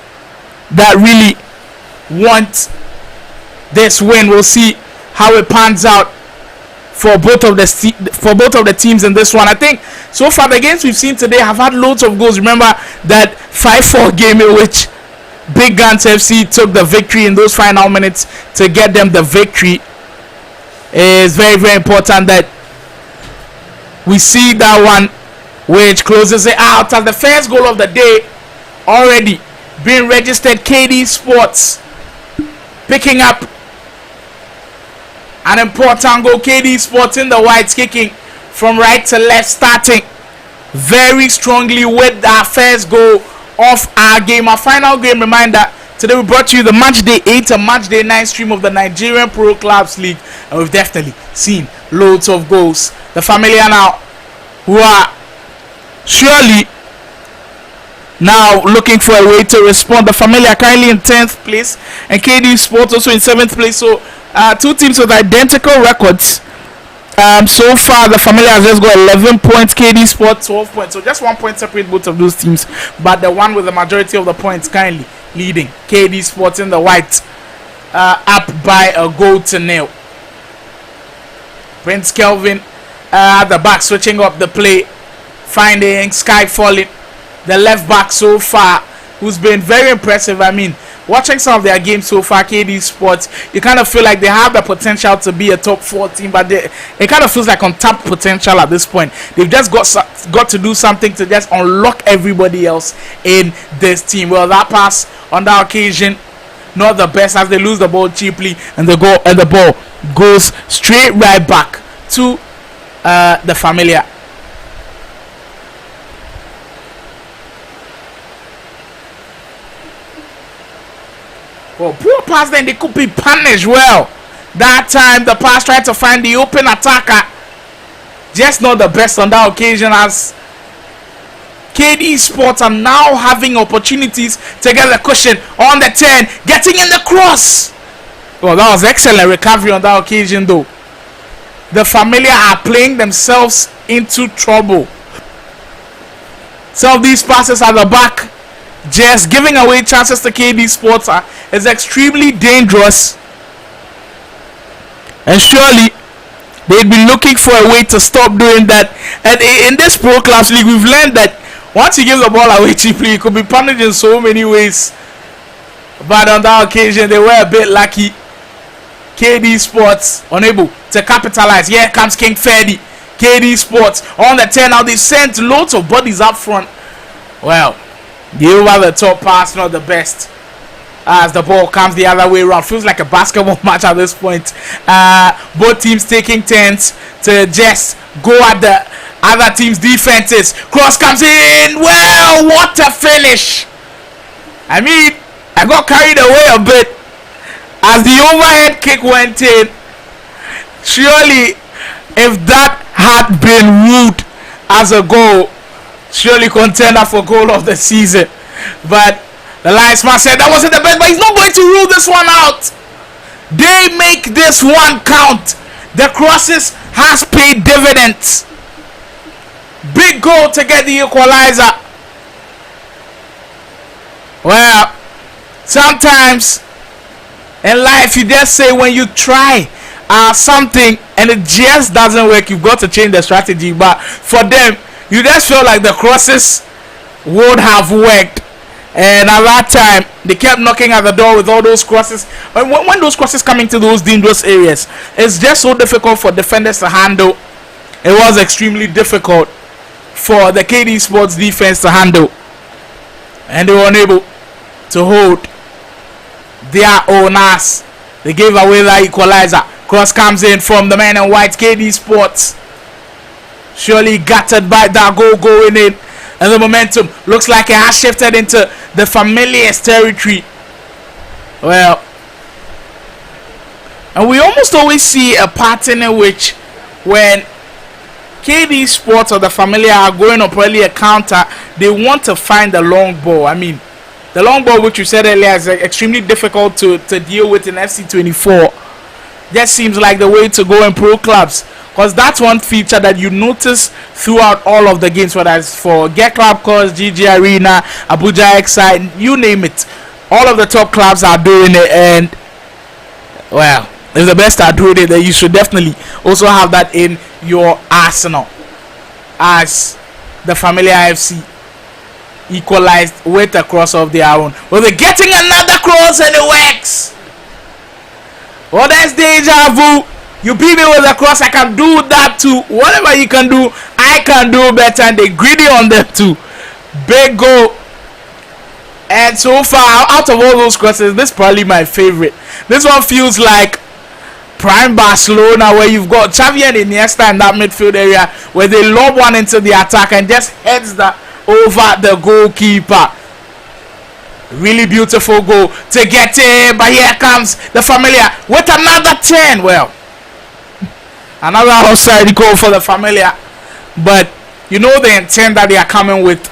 that really want this win. We'll see how it pans out for both of the teams in this one. I think so far the games we've seen today have had loads of goals. Remember that 5-4 game in which Big Guns FC took the victory in those final minutes to get them the victory. Is very important that we see that one, which closes it out as the first goal of the day already being registered. Cade Esports picking up an important goal. Cade Esports in the whites, kicking from right to left, starting very strongly with our first goal of our game. Our final game reminder. Today we brought you the match day 8 and match day 9 stream of the Nigerian Pro Clubs League, and we've definitely seen loads of goals. The Familiar now, who are surely now looking for a way to respond. The Familiar currently in 10th place and Cade Esports also in 7th place. So two teams with identical records. So far the Familiar has just got 11 points, Cade Esports 12 points. So just 1 point separate both of those teams, but the one with the majority of the points currently leading, Cade Esports in the white, up by a goal to nil. Prince Kelvin at the back, switching up the play, finding Sky Falling, the left back so far, who's been very impressive. I mean, watching some of their games so far, Cade Esports, you kind of feel like they have the potential to be a top 4 team, but it kind of feels like untapped potential at this point. They've just got to do something to just unlock everybody else in this team. Well, that pass on that occasion, not the best, as they lose the ball cheaply, and the ball goes straight right back to the Familiar. Well, poor pass, then they could be punished. Well, that time the pass tried to find the open attacker, just not the best on that occasion, as Cade Esports are now having opportunities to get the cushion on the 10, getting in the cross. Well, that was excellent recovery on that occasion though. The Familiar are playing themselves into trouble. Some of these passes at the back, just giving away chances to Cade Esports, is extremely dangerous. And surely they'd be looking for a way to stop doing that. And in this Pro Clubs League, we've learned that once you give the ball away cheaply, it could be punished in so many ways. But on that occasion, they were a bit lucky. KD Sports unable to capitalize. Here comes King Ferdy. KD Sports on the 10. Now they sent loads of bodies up front. Well, the over the top pass, not the best. As the ball comes the other way around. Feels like a basketball match at this point. Both teams taking turns to just go at the other team's defenses. Cross comes in. Well, what a finish. I mean, I got carried away a bit as the overhead kick went in. Surely, if that had been ruled as a goal, surely contender for goal of the season. But the linesman said that wasn't the best, but he's not going to rule this one out. They make this one count. The crosses has paid dividends. Big goal to get the equalizer. Well, sometimes in life you just say when you try something and it just doesn't work, you've got to change the strategy. But for them, you just feel like the crosses would have worked. And at that time, they kept knocking at the door with all those crosses. And when those crosses come into those dangerous areas, it's just so difficult for defenders to handle. It was extremely difficult for the KD Sports defense to handle. And they were unable to hold their owners. They gave away that equalizer. Cross comes in from the man in white. KD Sports surely gutted by that goal going in. And the momentum looks like it has shifted into the Familiars territory. Well, and we almost always see a pattern in which when KD Sports or the Familiar are going up early a counter, they want to find the long ball. I mean, the long ball, which you said earlier, is extremely difficult to deal with in FC24. Just seems like the way to go in pro clubs. Because that's one feature that you notice throughout all of the games, whether it's for Get Club Cause, GG Arena, Abuja Excite, you name it. All of the top clubs are doing it, and well, if the best are doing it, then you should definitely also have that in your arsenal. As the Familiar FC equalized with a cross of their own. Well, they're getting another cross and it works. Well, that's deja vu. You beat me with a cross, I can do that too. Whatever you can do, I can do better. And they greedy on them too. Big goal. And so far, out of all those crosses, this is probably my favorite. This one feels like prime Barcelona, where you've got Xavi and Iniesta in that midfield area, where they lob one into the attack and just heads that over the goalkeeper. Really beautiful goal to get in. But here comes the Familiar with another 10. Well, another outside goal for the Familiar. But you know the intent that they are coming with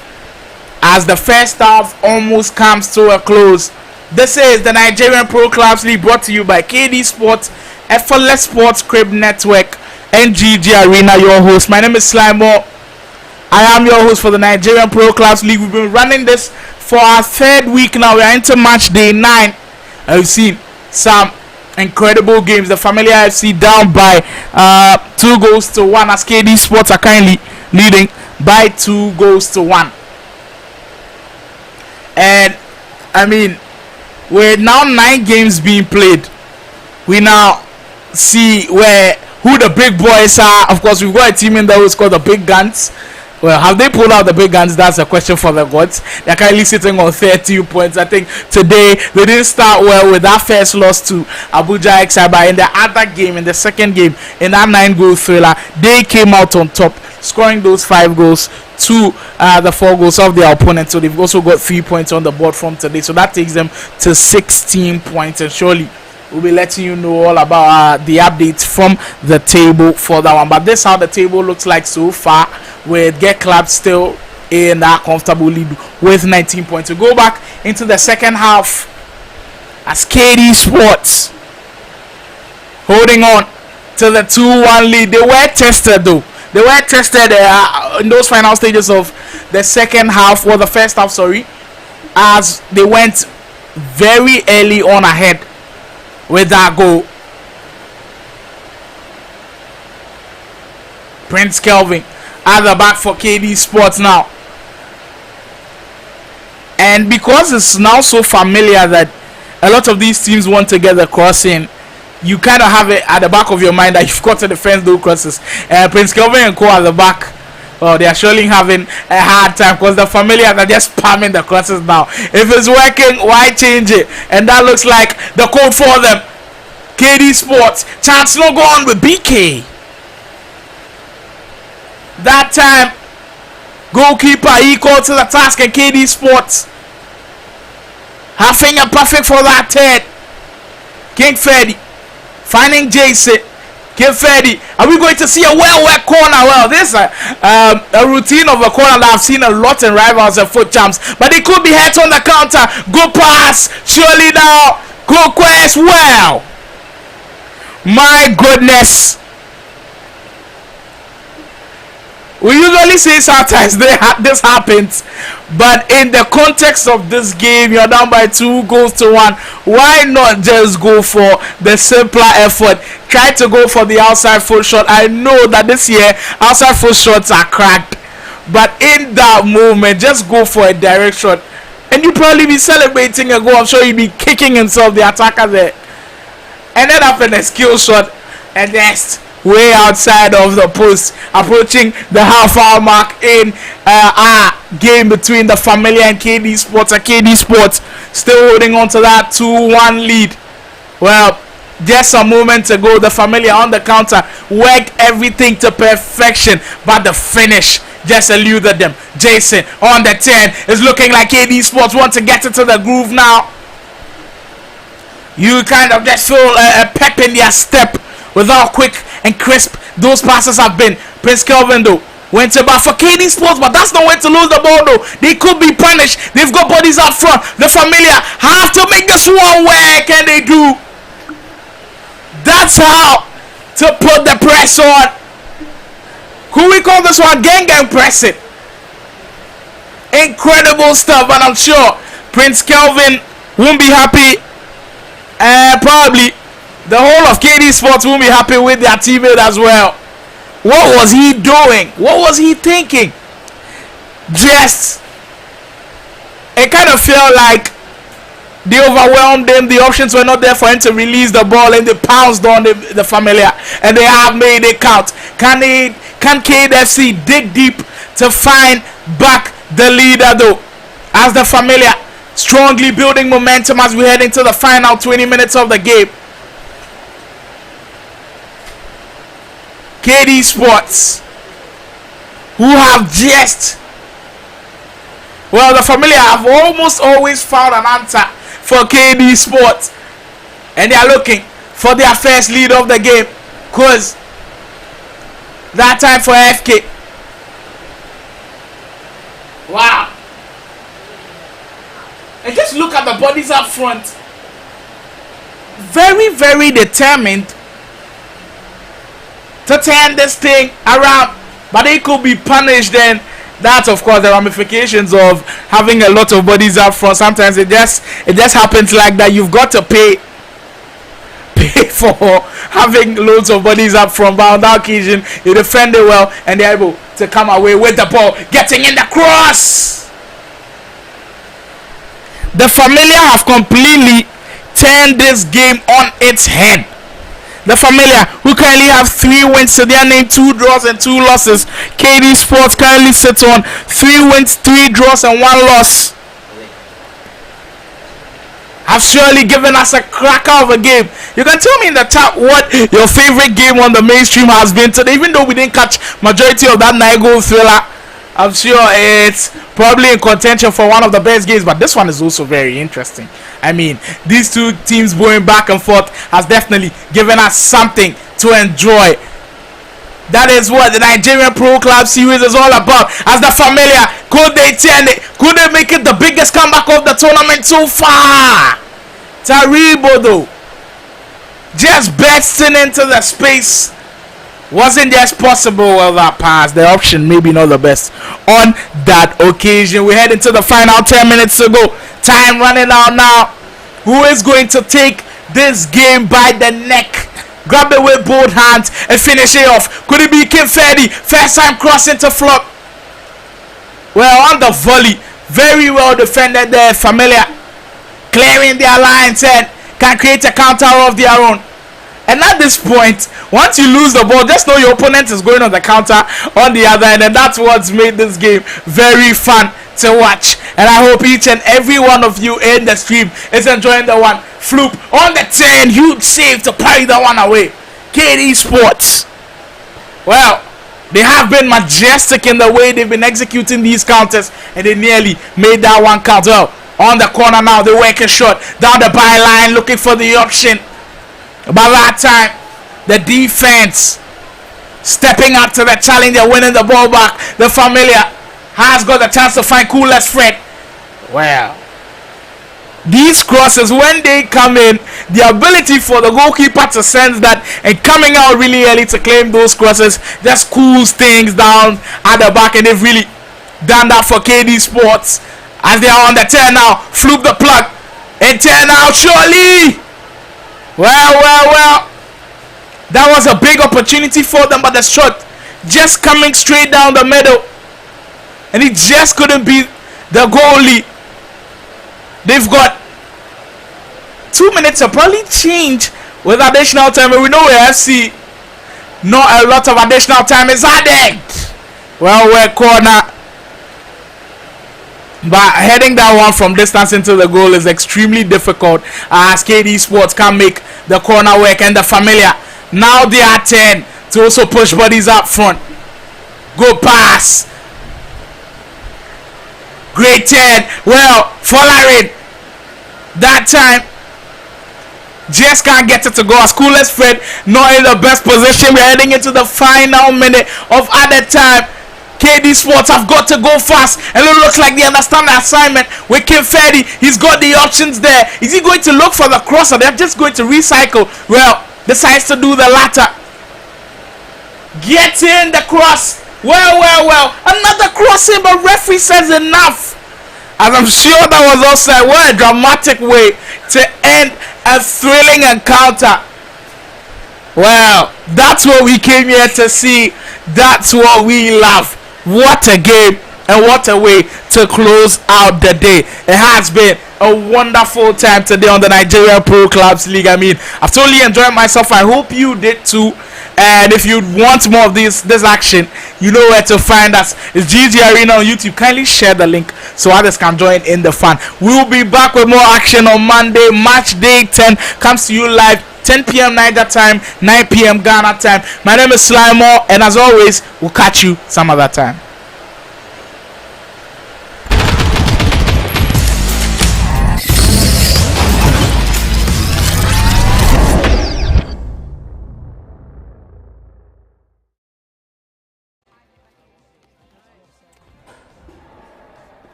as the first half almost comes to a close. This is the Nigerian Pro Clubs League, brought to you by KD Sports, Effortless Sports Crib Network, and GG Arena, your host. My name is Slimo. I am your host for the Nigerian Pro Clubs League. We've been running this for our third week now. We are into match day 9. I've seen some incredible games. The Familiar FC down by 2-1 as KD Sports are currently leading by 2-1. And I mean, with now 9 games being played, we now see who the big boys are. Of course, we've got a team in there who's called the Big Guns. Well, have they pulled out the big guns? That's a question for the gods. They're currently sitting on 13 points. I think today they didn't start well with that first loss to Abuja Excite. But in the other game, in the second game, in that 9-goal thriller, they came out on top, scoring those 5 goals to the 4 goals of their opponent. So they've also got 3 points on the board from today. So that takes them to 16 points. And surely we'll be letting you know all about the updates from the table for that one. But this is how the table looks like so far, with Get Club still in that comfortable lead with 19 points. We go back into the second half as KD Sports holding on to the 2-1 lead. They were tested though. They were tested in those final stages of the second half, or the first half, sorry, as they went very early on ahead with that goal. Prince Kelvin at the back for KD Sports now. And because it's now so familiar that a lot of these teams want to get the crossing, you kind of have it at the back of your mind that you've got to defend those crosses. Prince Kelvin and Co at the back, well, they are surely having a hard time because the familiar are just spamming the crosses now. If it's working, why change it? And that looks like the code for them. KD Sports, chance no go on with BK. That time, goalkeeper equal to the task, and KD Sports having a perfect for that third. King Ferdy finding Jason. King Ferdy, are we going to see a well-worked corner? Well, this is a routine of a corner that I've seen a lot in Rivals and Foot Champs, but it could be hit on the counter. Good pass, surely now. Good quest, well. My goodness. We usually say sometimes this happens, but in the context of this game, you're down by 2 goals to 1. Why not just go for the simpler effort? Try to go for the outside foot shot. I know that this year outside foot shots are cracked, but in that moment, just go for a direct shot, and you probably be celebrating a goal. I'm sure you'd be kicking himself, the attacker there. Ended up in a skill shot, and just way outside of the post, approaching the half-hour mark in our game between the Familiar and KD Sports. And KD Sports still holding on to that 2-1 lead. Well, just a moment ago, the Familiar on the counter worked everything to perfection, but the finish just eluded them. Jason on the 10 is looking like KD Sports want to get into the groove now. You kind of just feel a pep in their step with how quick and crisp those passes have been. Prince Kelvin though went about for KD Sports, but that's no way to lose the ball though. They could be punished. They've got bodies up front. The Familiar have to make this one work, and they do. That's how to put the press on. Who we call this one? Gang pressing. Incredible stuff, and I'm sure Prince Kelvin won't be happy. Probably the whole of KD Sports won't be happy with their teammate as well. What was he doing? What was he thinking? Just, it kind of felt like they overwhelmed him. The options were not there for him to release the ball, and they pounced on the Familiar, and they have made it count. Can KDFC dig deep to find back the leader though, as the Familiar strongly building momentum as we head into the final 20 minutes of the game. KD Sports, who have just, well, the Familiar have almost always found an answer for KD Sports, and they are looking for their first lead of the game, because that time for FK. Wow. And just look at the bodies up front. Very, very determined to turn this thing around. But they could be punished, and that's of course the ramifications of having a lot of bodies up front. Sometimes it just happens like that. You've got to pay for having loads of bodies up front. But on that occasion, you defend it well, and they're able to come away with the ball, getting in the cross. The Familiar have completely turned this game on its head. The Familiar, who currently have 3 wins to their name, 2 draws and 2 losses. KD Sports currently sits on 3 wins, 3 draws and 1 loss. Have surely given us a cracker of a game. You can tell me in the chat what your favorite game on the mainstream has been today. Even though we didn't catch majority of that 9-goal thriller, I'm sure it's probably in contention for one of the best games, but this one is also very interesting. I mean, these two teams going back and forth has definitely given us something to enjoy. That is what the Nigerian Pro Club Series is all about. As the Familiar, could they turn it? Could they make it the biggest comeback of the tournament so far? Taribo though, just bursting into the space. Wasn't just possible. Well, that pass, the option maybe not the best on that occasion. We head into the final 10 minutes to go. Time running out now. Who is going to take this game by the neck Grab it with both hands and finish it off. Could it be Kim Ferdi? First time crossing to flop. Well, on the volley, very well defended there. Familiar clearing their lines and can create a counter of their own. And at this point, once you lose the ball, just know your opponent is going on the counter on the other end, and that's what's made this game very fun to watch. And I hope each and every one of you in the stream is enjoying the one. Floop on the 10, huge save to parry the one away. KD Sports, well, they have been majestic in the way they've been executing these counters, and they nearly made that one count. Well, on the corner now, they work a shot down the byline, looking for the option. By that time, the defense stepping up to the challenge, they're winning the ball back. The Familiar has got the chance to find Coolest Fred. Well, these crosses, when they come in, the ability for the goalkeeper to sense that and coming out really early to claim those crosses just cools things down at the back, and they've really done that for KD Sports as they are on the 10 now. Floop the plug and 10 out surely. Well, that was a big opportunity for them, but the shot just coming straight down the middle, and it just couldn't beat the goalie. They've got 2 minutes to probably change with additional time, and we know AFC not a lot of additional time is added. Well, we're corner, but heading that one from distance into the goal is extremely difficult as KD Sports can make the corner work. And the Familiar, now they are 10 to also push bodies up front. Go pass. Great 10. Well, Folarin, that time just can't get it to go. As Coolest Fred not in the best position. We're heading into the final minute of added time. KD Sports have got to go fast, and it looks like they understand the assignment with Kim Ferdi. He's got the options there. Is he going to look for the cross, or they're just going to recycle? Well, decides to do the latter. Get in the cross. Well. Another crossing, but referee says enough. As I'm sure that was offside. What a dramatic way to end a thrilling encounter. Well, that's what we came here to see. That's what we love. What a game, and what a way to close out the day. It has been a wonderful time today on the Nigeria Pro Clubs League. I mean, I've totally enjoyed myself. I hope you did too. And if you want more of this action, you know where to find us. It's GG Arena on YouTube. Kindly share the link so others can join in the fun. We'll be back with more action on Monday. Match day 10 comes to you live 10 p.m. Niger time, 9 p.m. Ghana time. My name is Sly Moore, and as always, we'll catch you some other time.